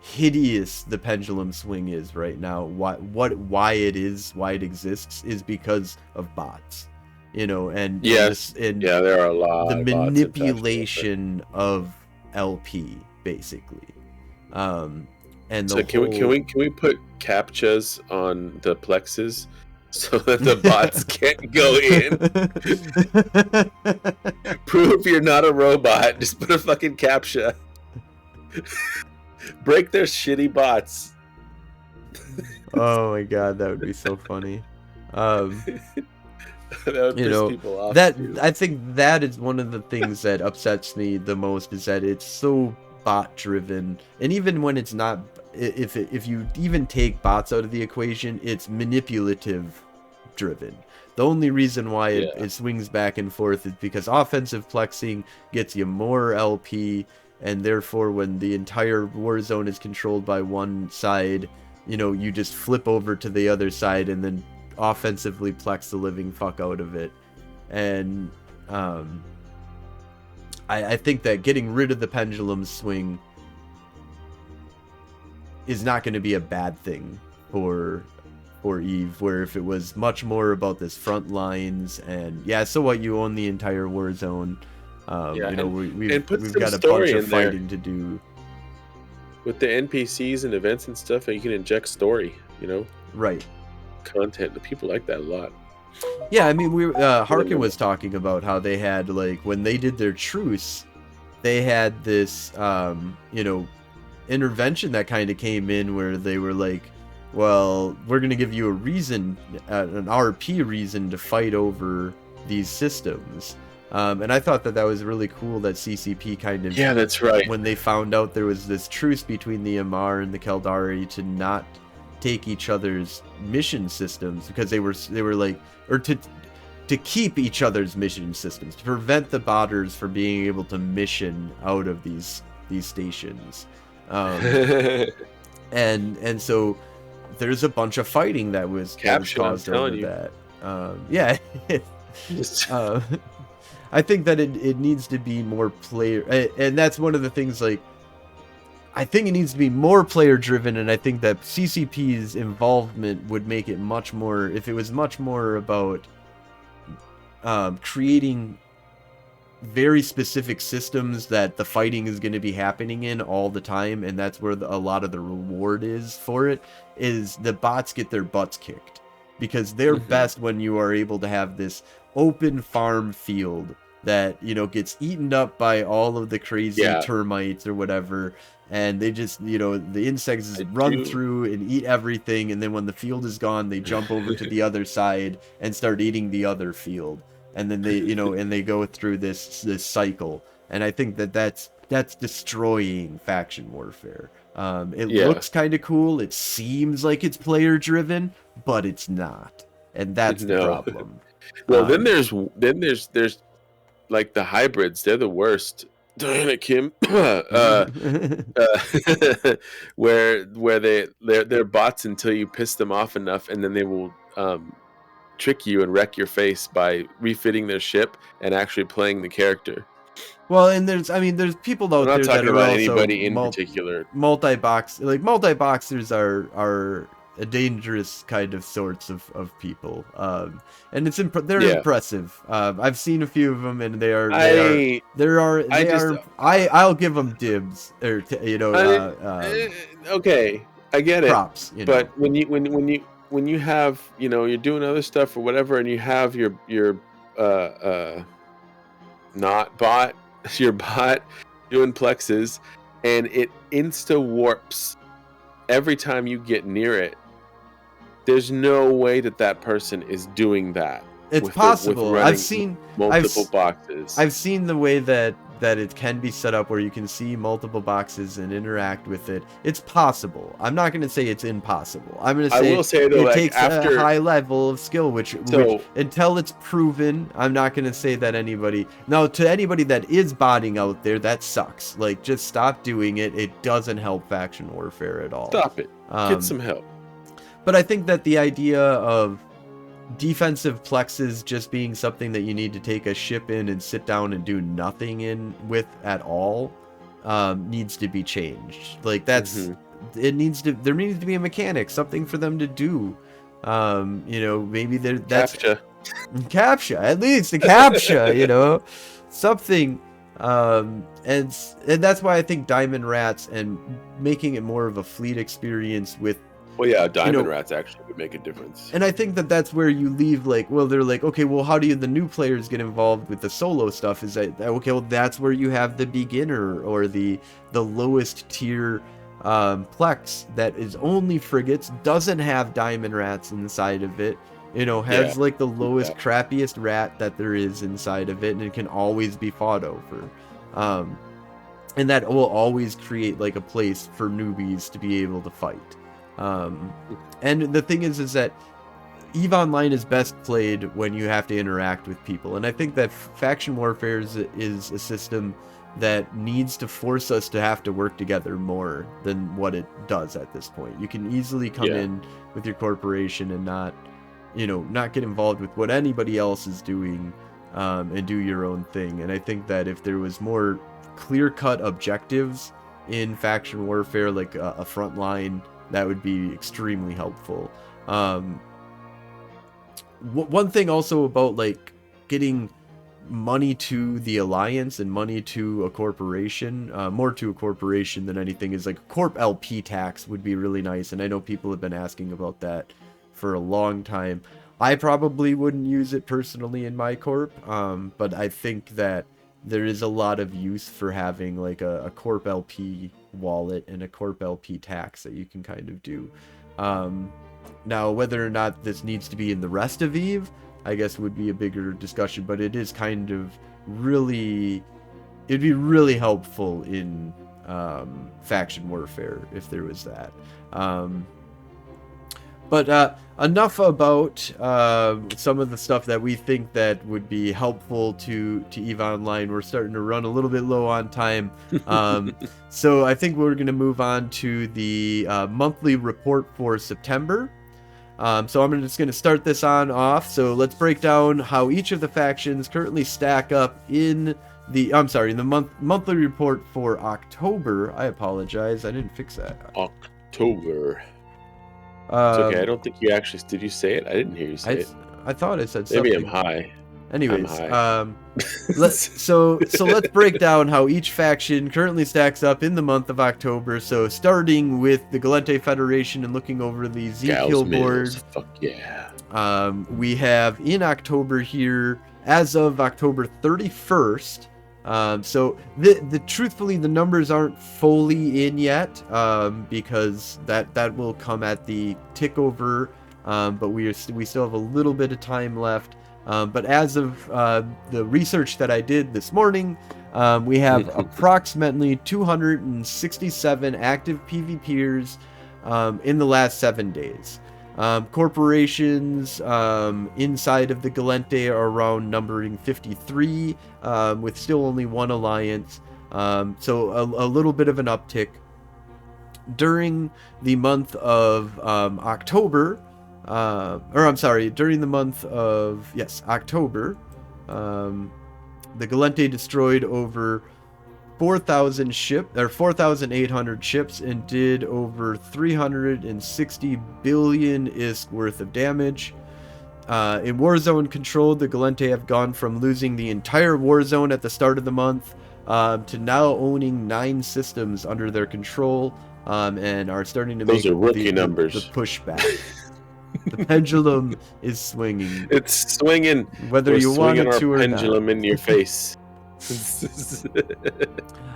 hideous the pendulum swing is right now. Why it exists is because of bots, and yes, there are a lot. The manipulation of LP basically. And so can we put captchas on the plexes so that the bots can't go in? Prove you're not a robot. Just put a fucking captcha. Break their shitty bots. Oh my god, that would be so funny. That would piss people off. I think that is one of the things that upsets me the most, is that it's so bot driven, and even when it's not, if you even take bots out of the equation, it's manipulative driven. The only reason why it swings back and forth is because offensive plexing gets you more LP, and therefore when the entire war zone is controlled by one side, you just flip over to the other side and then offensively plex the living fuck out of it. And I think that getting rid of the pendulum swing is not going to be a bad thing for Eve, where if it was much more about this front lines and so what, you own the entire war zone, we've got a bunch of fighting to do with the NPCs and events and stuff, and you can inject story, right, content. The people like that a lot. Yeah, I mean, Harkin was talking about how they had, like, when they did their truce, they had this, intervention that kind of came in where they were like, well, we're going to give you a reason, an RP reason to fight over these systems. And I thought that that was really cool that CCP kind of, Yeah, that's right. when they found out there was this truce between the Amar and the Caldari to not take each other's mission systems, because they were like, or to keep each other's mission systems, to prevent the botters from being able to mission out of these stations. And so there's a bunch of fighting that was caused over that. Yeah. I think that it needs to be more player, and that's one of the things, like, I think it needs to be more player driven, and I think that CCP's involvement would make it much more, if it was much more about creating very specific systems that the fighting is going to be happening in all the time, and that's where a lot of the reward is for it, is the bots get their butts kicked, because they're best when you are able to have this open farm field that, gets eaten up by all of the crazy termites or whatever, and they just, the insects run through and eat everything, and then when the field is gone, they jump over to the other side and start eating the other field. And then they, and they go through this cycle. And I think that that's destroying faction warfare. It looks kind of cool. It seems like it's player driven, but it's not. And that's the problem. Well, then there's like the hybrids. They're the worst. Diana Kim, where they're bots until you piss them off enough, and then they will trick you and wreck your face by refitting their ship and actually playing the character. Well, and there's people out there that are also anybody in particular. Multi-boxers are a dangerous kind of sorts of people, and they're impressive. I've seen a few of them, and I'll give them dibs, or okay, I get it. Props, but when you have, you're doing other stuff or whatever, and you have your not bot, your bot doing plexes, and it insta warps every time you get near it, there's no way that person is doing that. It's possible. I've seen multiple boxes. I've seen the way that it can be set up where you can see multiple boxes and interact with it. It's possible. I'm not going to say it's impossible. I'm going to say, I will say though, it takes a high level of skill, which until it's proven, I'm not going to say that anybody. Now, to anybody that is botting out there, that sucks. Like, just stop doing it. It doesn't help faction warfare at all. Stop it. Get some help. But I think that the idea of defensive plexes just being something that you need to take a ship in and sit down and do nothing in with at all needs to be changed. Like, that's there needs to be a mechanic, something for them to do. Maybe that's captcha, at least the captcha, something. And that's why I think Diamond Rats and making it more of a fleet experience with. Well, yeah, Diamond Rats actually would make a difference. And I think that that's where you leave, they're like, okay, well, how do the new players get involved with the solo stuff? Is that, okay, well, that's where you have the beginner or the lowest tier Plex that is only frigates, doesn't have Diamond Rats inside of it, has like the lowest, crappiest rat that there is inside of it, and it can always be fought over. And that will always create like a place for newbies to be able to fight. And the thing is that EVE Online is best played when you have to interact with people, and I think that faction warfare is a system that needs to force us to have to work together more than what it does at this point. You can easily come in with your corporation and not get involved with what anybody else is doing, and do your own thing. And I think that if there was more clear-cut objectives in faction warfare, like a front line, that would be extremely helpful. One thing also about like getting money to the alliance and money to a corporation, more to a corporation than anything, is like corp LP tax would be really nice. And I know people have been asking about that for a long time. I probably wouldn't use it personally in my corp, but I think that there is a lot of use for having like a Corp LP wallet and a Corp LP tax that you can kind of do. Now, whether or not this needs to be in the rest of EVE, I guess would be a bigger discussion, but it is kind of really, it'd be really helpful in faction warfare if there was that. But enough about some of the stuff that we think that would be helpful to EVE Online. We're starting to run a little bit low on time. So I think we're going to move on to the monthly report for September. So I'm just going to start this on off. So let's break down how each of the factions currently stack up in the, monthly report for October. I apologize. I didn't fix that. October. It's okay. I don't think you actually did. You say it? I didn't hear you say it. I thought I said something. Maybe I'm high. Anyways, I'm high. so let's break down how each faction currently stacks up in the month of October. So starting with the Gallente Federation and looking over the zKillboard. Fuck yeah. We have in October here, as of October 31st. So truthfully, the numbers aren't fully in yet, because that will come at the tick over, but we still have a little bit of time left. But as of the research that I did this morning, we have approximately 267 active PvPers in the last 7 days. Corporations inside of the Galente are around numbering 53, with still only one alliance. So a little bit of an uptick. During the month of October, during the month of, October, the Galente destroyed over 4,800 ships and did over 360 billion ISK worth of damage. In Warzone control, the Galente have gone from losing the entire Warzone at the start of the month to now owning 9 systems under their control, and are starting to make the pushback. The pendulum is swinging. It's swinging. Whether you want it to or not. Pendulum in your face. So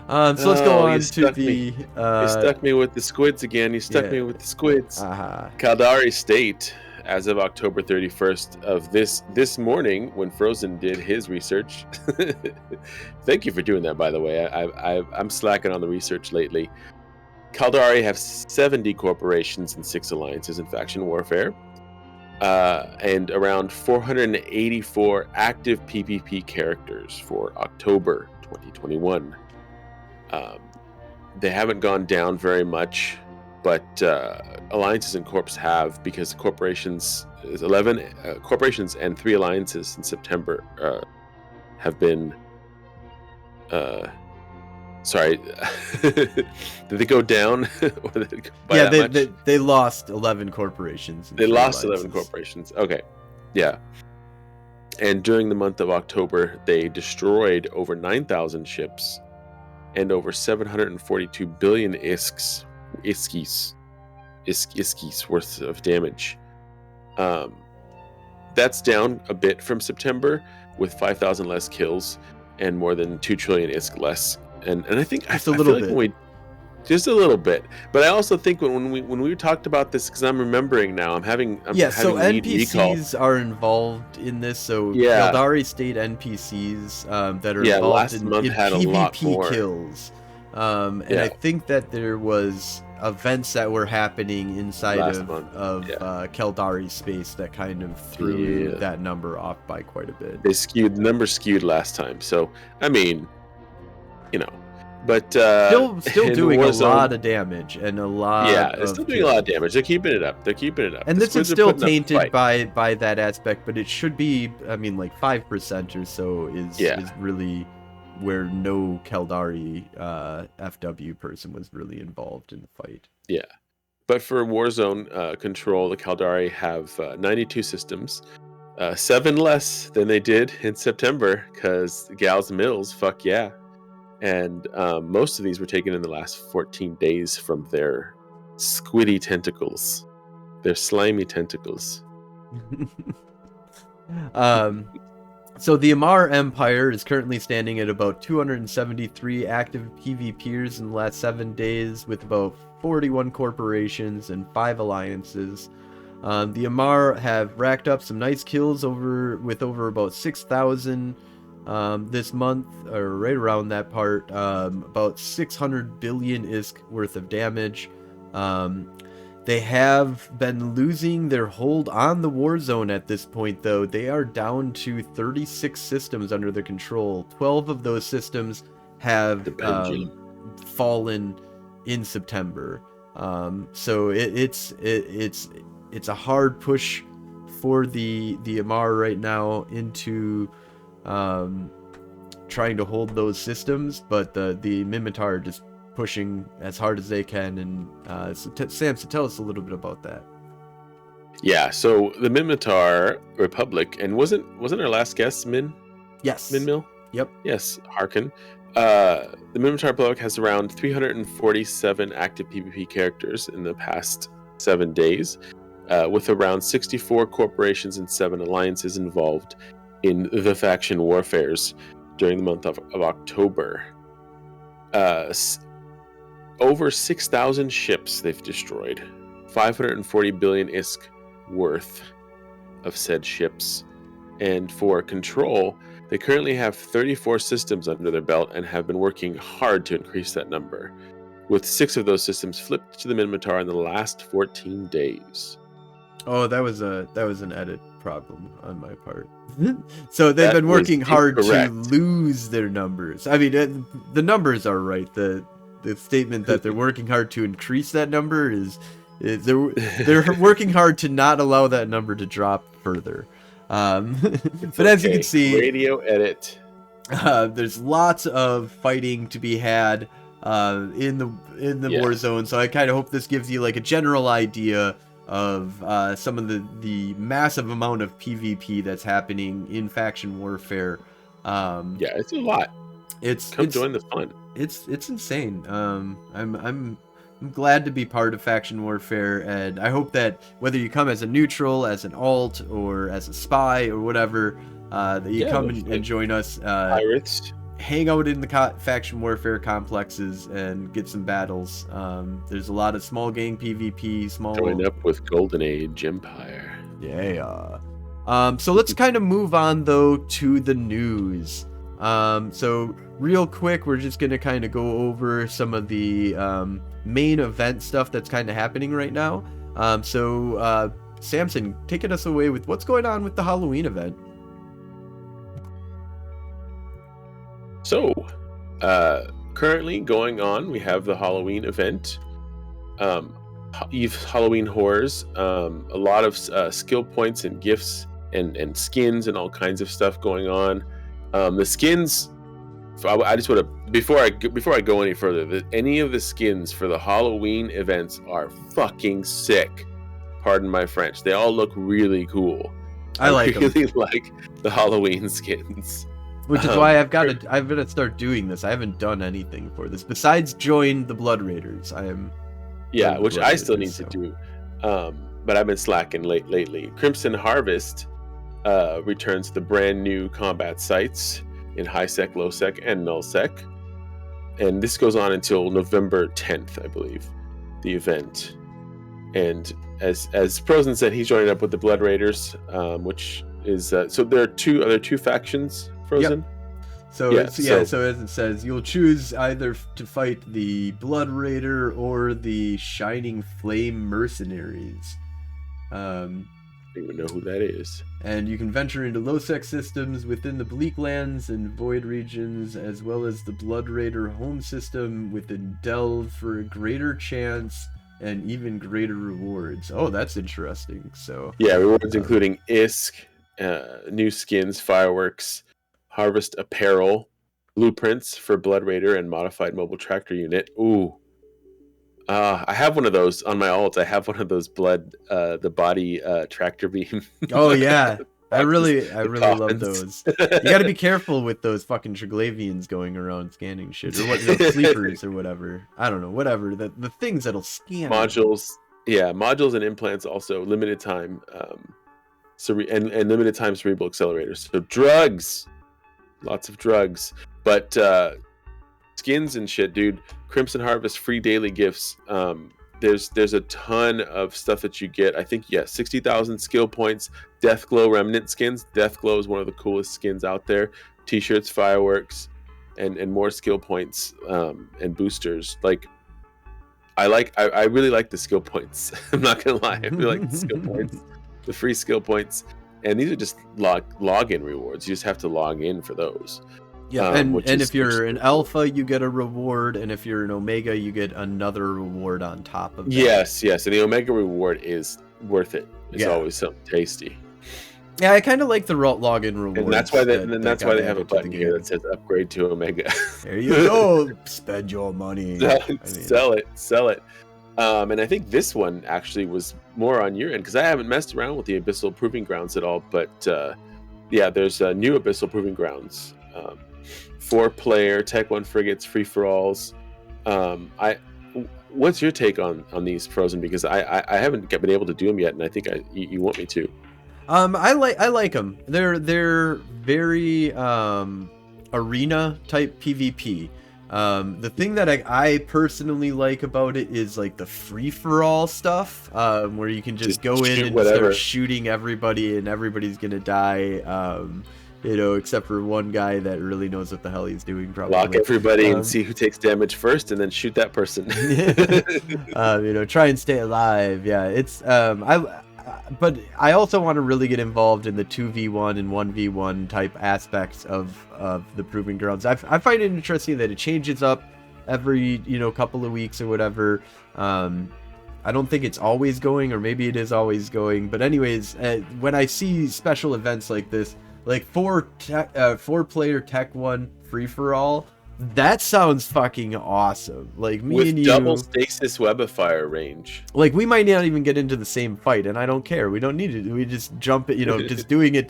let's go on to the. You stuck me with the squids again. You stuck me with the squids. Caldari State, as of October 31st of this morning, when Frozen did his research. Thank you for doing that, by the way. I'm slacking on the research lately. Caldari have 70 corporations and 6 alliances in faction warfare, and around 484 active PvP characters for October 2021. They haven't gone down very much, but alliances and corps have, because corporations, 11 corporations and 3 alliances in September have been. Sorry, did they go down? Or did they go by they lost 11 corporations. They lost 11 corporations. Okay, yeah. And during the month of October, they destroyed over 9,000 ships and over 742 billion iskis worth of damage. That's down a bit from September, with 5,000 less kills and more than 2 trillion isk less. And I think just a little bit. Just a little bit, but I also think when we talked about this, because I'm remembering now, so NPCs are involved in this. So Caldari State NPCs that are involved in PvP kills, and I think that there was events that were happening inside of Caldari space that kind of threw that number off by quite a bit. The number skewed last time, so I mean, but still doing a lot of damage and a lot. It's still doing a lot of damage. They're keeping it up. And this is still tainted by that aspect, but it should be. I mean, like 5% or so is really where no Caldari FW person was really involved in the fight. Yeah, but for Warzone control, the Caldari have 92 systems, 7 less than they did in September, because Gals Mills, fuck yeah. And most of these were taken in the last 14 days from their squiddy tentacles, their slimy tentacles. So So the Amar Empire is currently standing at about 273 active PvPers in the last 7 days, with about 41 corporations and 5 alliances. The Amar have racked up some nice kills with over about 6,000 this month, or right around that part. About 600 billion ISK worth of damage. They have been losing their hold on the warzone at this point, though. They are down to 36 systems under their control. 12 of those systems have fallen in September. So it's a hard push for the Amar right now into trying to hold those systems, but the Minmatar are just pushing as hard as they can. And Samson, tell us a little bit about that. Yeah, so the Minmatar Republic, and wasn't our last guest Min? Yes. Minmill? Yep. Yes, Harkin. The Minmatar Republic has around 347 active PvP characters in the past 7 days, with around 64 corporations and 7 alliances involved in the faction warfares during the month of October. Over 6,000 ships they've destroyed, 540 billion ISK worth of said ships. And for control, they currently have 34 systems under their belt and have been working hard to increase that number, with 6 of those systems flipped to the Minmatar in the last 14 days. Oh, that was an edit problem on my part. So they've been working hard to lose their numbers. I mean, the numbers are right. The statement that they're working hard to increase that number is they're working hard to not allow that number to drop further. But as you can see, radio edit. There's lots of fighting to be had in the war zone. So I kind of hope this gives you like a general idea of some of the massive amount of PvP that's happening in faction warfare. It's a lot. Come join the fun. It's insane. I'm glad to be part of faction warfare, and I hope that whether you come as a neutral, as an alt, or as a spy or whatever, that you come and join us. Pirates. Hang out in the faction warfare complexes and get some battles. There's a lot of small gang PvP, Join up with Golden Age Empire. Yeah. So let's kind of move on though to the news. So real quick, we're just gonna kind of go over some of the main event stuff that's kind of happening right now. Samson, taking us away with what's going on with the Halloween event. So, currently going on, we have the Halloween event. Halloween horrors, a lot of skill points and gifts and skins and all kinds of stuff going on. The skins, I just want to, before I go any further, any of the skins for the Halloween events are fucking sick. Pardon my French. They all look really cool. I really like the Halloween skins. Which is why I've got to start doing this. I haven't done anything for this besides join the Blood Raiders. Which I still need to do. But I've been slacking lately. Crimson Harvest returns the brand new combat sites in high sec, low sec, and null sec. And this goes on until November 10th, I believe, the event. And as Frozen said, he's joining up with the Blood Raiders, which is so there are two factions. Frozen. Yep. So as it says, you'll choose either to fight the Blood Raider or the Shining Flame Mercenaries. I don't even know who that is. And you can venture into low-sec systems within the Bleak Lands and Void regions, as well as the Blood Raider home system within Delve for a greater chance and even greater rewards. Oh, that's interesting. So rewards including ISK, new skins, fireworks, Harvest apparel, blueprints for Blood Raider and modified mobile tractor unit. Ooh. I have one of those on my alt. I have one of those the body tractor beam. Oh yeah. I really love those. You got to be careful with those fucking Triglavians going around scanning shit, or sleepers or whatever. I don't know, whatever. The things that'll scan modules. Yeah, modules and implants also limited time. and limited time cerebral accelerators. So drugs, lots of drugs, but skins and shit, dude. Crimson Harvest free daily gifts. There's a ton of stuff that you get. I think 60,000 skill points. Deathglow remnant skins. Deathglow is one of the coolest skins out there. T-shirts, fireworks, and more skill points and boosters. Like I really like the skill points. I'm not gonna lie, I really like the skill points, the free skill points, and these are just login rewards. You just have to log in for those. Yeah, and if you're an alpha, you get a reward, and if you're an omega, you get another reward on top of that. Yes, and the omega reward is worth it. It's always something tasty. Yeah, I kind of like the login rewards. And that's why they have a button here that says upgrade to omega. There you go. Spend your money. Sell it. And I think this one actually was more on your end, because I haven't messed around with the Abyssal Proving Grounds at all. But there's a new Abyssal Proving Grounds. 4-player Tech 1 frigates, free-for-alls. What's your take on these, Frozen? Because I haven't been able to do them yet, and I think you want me to. I like them. They're very arena type PvP. The thing that I personally like about it is like the free-for-all stuff, where you can just go in and start shooting everybody, and everybody's gonna die. Except for one guy that really knows what the hell he's doing. Probably lock everybody and see who takes damage first, and then shoot that person. Try and stay alive. Yeah, it's but I also want to really get involved in the 2v1 and 1v1 type aspects of the Proving Grounds. I find it interesting that it changes up every couple of weeks or whatever. I don't think it's always going, or maybe it is always going. But anyways, when I see special events like this, like 4-player Tech 1 free-for-all, that sounds fucking awesome. Like me and you, double stasis webifier range. Like we might not even get into the same fight, and I don't care. We don't need it. We just jump it. Just doing it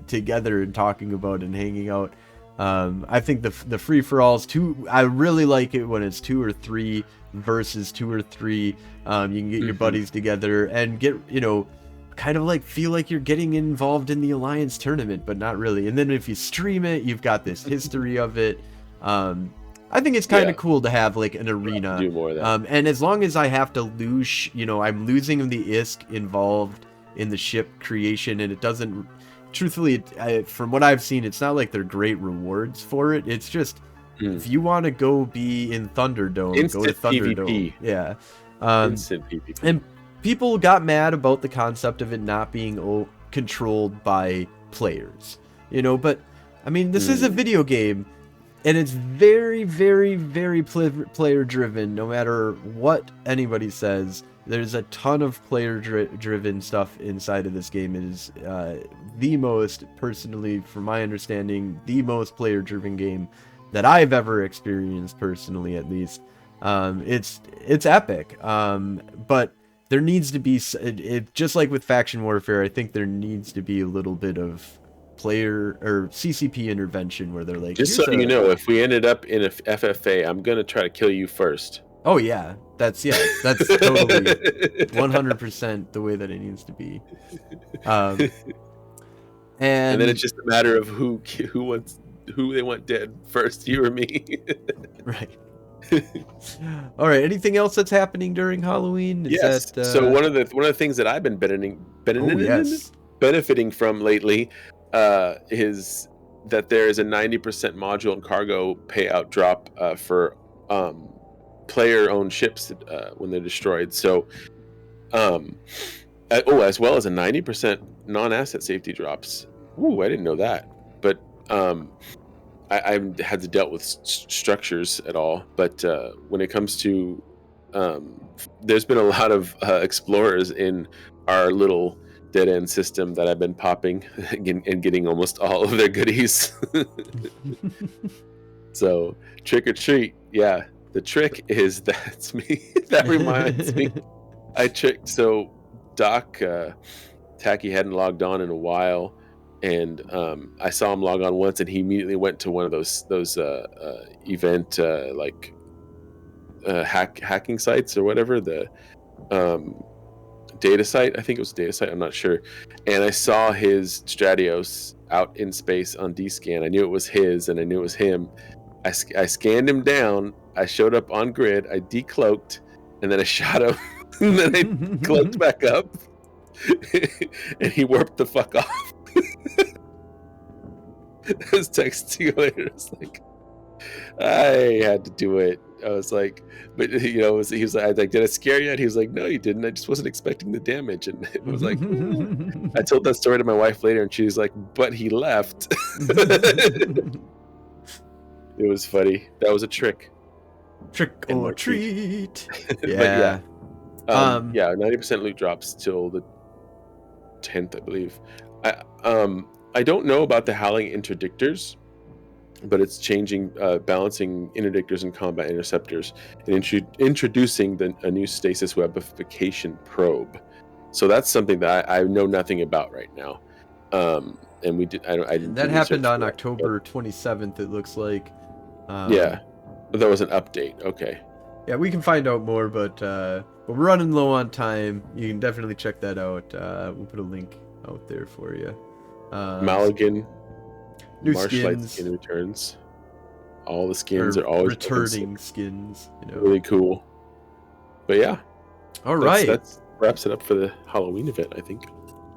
together and talking about it and hanging out. I think the free-for-alls too. I really like it when it's 2 or 3 versus 2 or 3. You can get your buddies together and get kind of like feel like you're getting involved in the Alliance tournament, but not really. And then if you stream it, you've got this history of it. I think it's kind of cool to have like an arena. Do more of that. And as long as I have to lose, I'm losing the ISK involved in the ship creation, and it doesn't. Truthfully, from what I've seen, it's not like they're great rewards for it. It's just if you want to go be in Thunderdome, instant go to Thunderdome. PvP. Yeah. Instant PvP. And people got mad about the concept of it not being controlled by players, but I mean, this is a video game, and it's very, very, very player driven. No matter what anybody says, there's a ton of player driven stuff inside of this game. It is the most, personally, from my understanding, the most player driven game that I've ever experienced, personally, at least. It's epic, but there needs to be, just like with faction warfare, I think there needs to be a little bit of player or CCP intervention where they're like, just so you know, if we ended up in a FFA, I'm gonna try to kill you first. Oh yeah, that's totally 100% the way that it needs to be. And then it's just a matter of who they want dead first, you or me. Right. All right. Anything else that's happening during Halloween? Yes. So one of the things that I've been benefiting from lately is that there is a 90% module and cargo payout drop for player-owned ships when they're destroyed. So, as well as a 90% non-asset safety drops. Ooh, I didn't know that. But I haven't had to deal with structures at all, but when it comes to, there's been a lot of explorers in our little dead end system that I've been popping and getting almost all of their goodies. So trick or treat, yeah. The trick is that's me. That reminds me. I tricked. So Doc Tacky hadn't logged on in a while. And I saw him log on once, and he immediately went to one of those event hacking sites or whatever, the data site. I think it was a data site. I'm not sure. And I saw his Stratios out in space on D-scan. I knew it was his, and I knew it was him. I scanned him down. I showed up on grid. I decloaked, and then I shot him. And then I cloaked back up, and he warped the fuck off. I was texting you later. It's like, I had to do it. I was like, but he was like, did I scare you? And he was like, no, you didn't. I just wasn't expecting the damage. And it was like, I told that story to my wife later, and she was like, but he left. It was funny. That was a trick. Trick or treat. Yeah. Yeah. Yeah, 90% loot drops till the 10th, I believe. I don't know about the Howling Interdictors, but it's changing, balancing interdictors and combat interceptors, and introducing a new stasis webification probe. So that's something that I know nothing about right now. And we did. I didn't. That happened on October 27th. It looks like. Yeah, but there was an update. Okay. Yeah, we can find out more, but we're running low on time. You can definitely check that out. We'll put a link out there for you. Maligan. New Marshlight skins. skin returns. All the skins are always returning skins. Really cool. But yeah. All right. That wraps it up for the Halloween event, I think.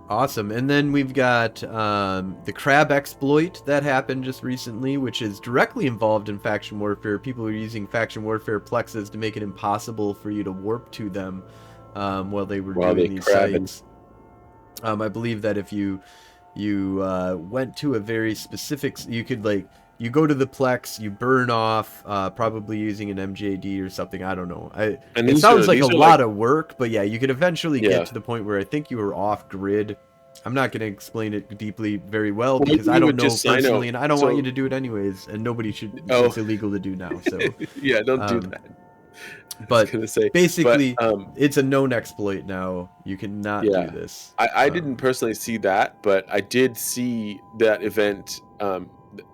Awesome. And then we've got the crab exploit that happened just recently, which is directly involved in faction warfare. People are using faction warfare plexes to make it impossible for you to warp to them while they were doing these sites. I believe that if you went to a very specific, you could you go to the plex, you burn off, probably using an MJD or something. I don't know. It sounds like a lot of work, but yeah, you could eventually get to the point where I think you were off grid. I'm not going to explain it deeply very well because I don't know personally, and I don't want you to do it anyways, and nobody should. It's illegal to do now. So yeah, don't do that. But basically, it's a known exploit now. You cannot do this. I didn't personally see that, but I did see that event.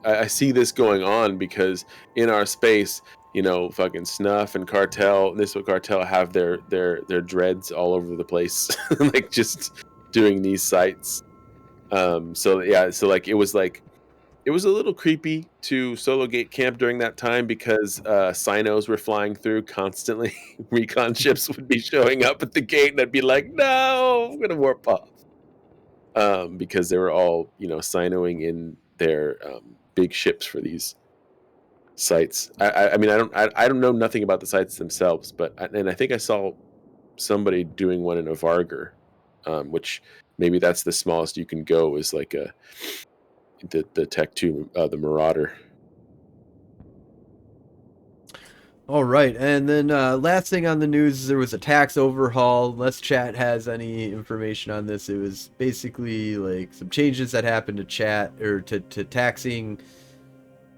I see this going on because in our space, fucking Snuff and Cartel, Niswa Cartel have their dreads all over the place, like just doing these sites. So it was a little creepy to solo gate camp during that time because Sinos were flying through constantly. Recon ships would be showing up at the gate, and I'd be like, "No, I'm gonna warp off," because they were all Sinoing in their big ships for these sites. I mean, I don't know nothing about the sites themselves, but I think I saw somebody doing one in a Vargar, which maybe that's the smallest you can go is like the Tech 2, the Marauder. All right, and then last thing on the news, there was a tax overhaul. Unless chat has any information on this, it was basically like some changes that happened to chat or to taxing.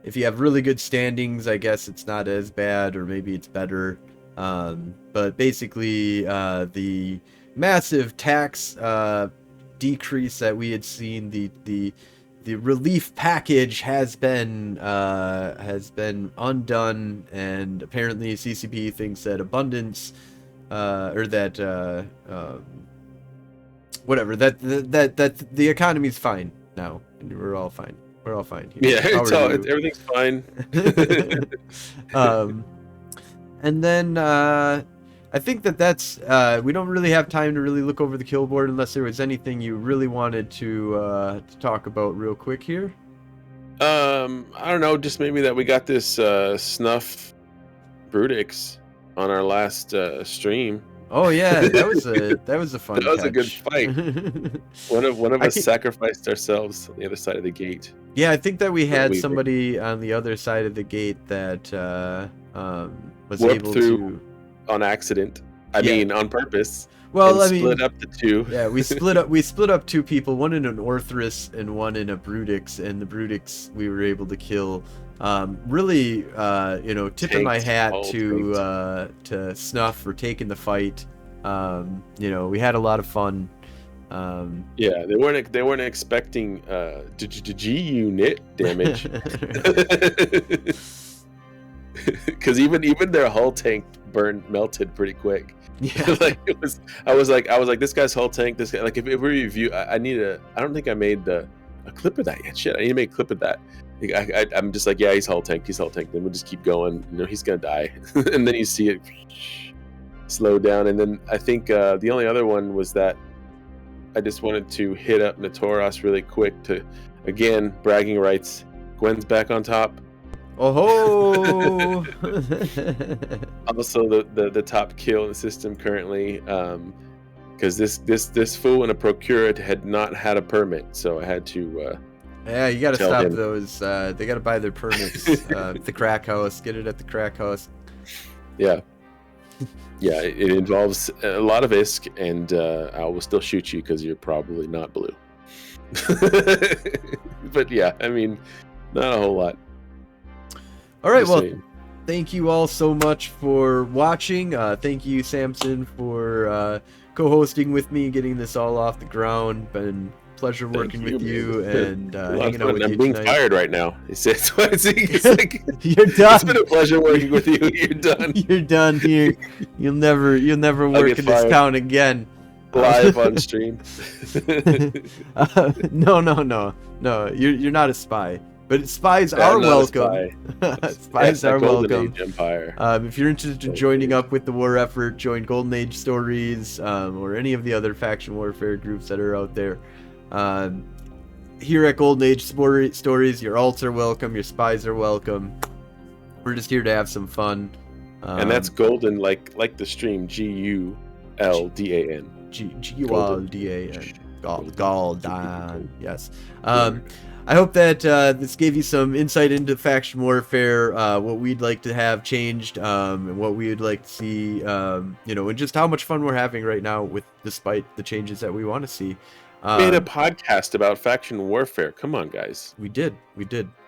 If you have really good standings, I guess it's not as bad, or maybe it's better. But basically, the massive tax decrease that we had seen, the relief package has been undone, and apparently CCP thinks that abundance or that whatever that the economy's fine now, and we're all fine. We're all fine here. Yeah, everything's fine. And then I think that's we don't really have time to really look over the kill board unless there was anything you really wanted to talk about real quick here. I don't know, just maybe that we got this Snuff Brutix on our last stream. Oh yeah, that was a fun. That was a good fight. one of us sacrificed ourselves on the other side of the gate. Yeah, I think that we had somebody on the other side of the gate that was able to on accident. I mean, on purpose. Well, split up the two. Yeah, we split up two people, one in an Orthrus and one in a Brutix, and the Brutix we were able to kill. Really, tipping my hat to Snuff for taking the fight. We had a lot of fun. Yeah, they weren't expecting G unit damage. because even their hull tank melted pretty quick. Yeah. Like I was like this guy's hull tank. This guy, like if we review, I don't think I made a clip of that yet. Shit, I need to make a clip of that. Like, I'm just like, yeah, he's hull tank. Then we'll just keep going. He's gonna die, and then you see it slow down. And then I think the only other one was that I just wanted to hit up Natoros really quick to, again, bragging rights. Gwen's back on top. Oh. Also, the top kill in the system currently, because this fool in a procurate had not had a permit, so I had to. Yeah, you got to stop him. those. They got to buy their permits at the crack house. Get it at the crack house. Yeah. Yeah, it involves a lot of ISK, and I will still shoot you because you're probably not blue. But yeah, I mean, not a whole lot. All right, Just well, saying. thank you all so much for watching. Thank you, Samson, for co-hosting with me, getting this all off the ground. Been a pleasure working with you and hanging out with you I'm being tonight. fired right now. It's like You're done. it's been a pleasure working with you. You're done. You're done here. You'll never work get in this fired. town again. Live on stream. No. You're not a spy. But spies I'm are not a welcome. Spies are Golden welcome. Age Empire. If you're interested in joining up with the war effort, join Golden Age Stories or any of the other faction warfare groups that are out there. Here at Golden Age Stories, your alts are welcome, your spies are welcome. We're just here to have some fun. And that's golden, like the stream, Guldan. Guldan. Guldan. Yes. I hope that this gave you some insight into faction warfare, what we'd like to have changed, and what we would like to see, and just how much fun we're having right now despite the changes that we want to see. Made a podcast about faction warfare. Come on, guys. We did.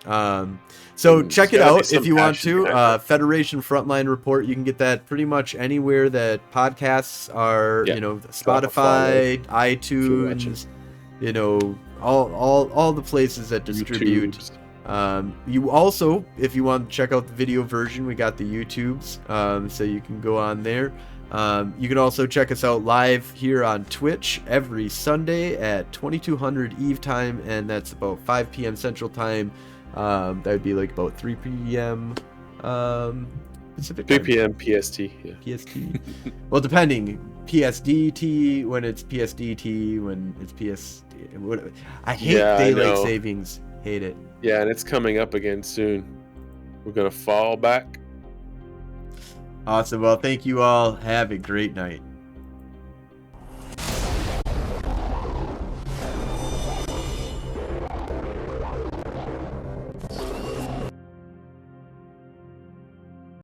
So check it out if you want to. passion Federation Frontline Report. You can get that pretty much anywhere that podcasts are. Yeah. Spotify, watching. iTunes. All the places that distribute. YouTubes. You also, if you want to check out the video version, we got the YouTubes, so you can go on there. You can also check us out live here on Twitch every Sunday at 2200 Eve time, and that's about 5 p.m. Central time. That would be like about 3 p.m. Pacific 3 time. p.m. PST. Yeah. PST. Well, depending. PSDT when it's PSDT when it's PS. I hate daylight savings. Hate it. Yeah, and it's coming up again soon. We're gonna fall back. Awesome. Well, thank you all. Have a great night.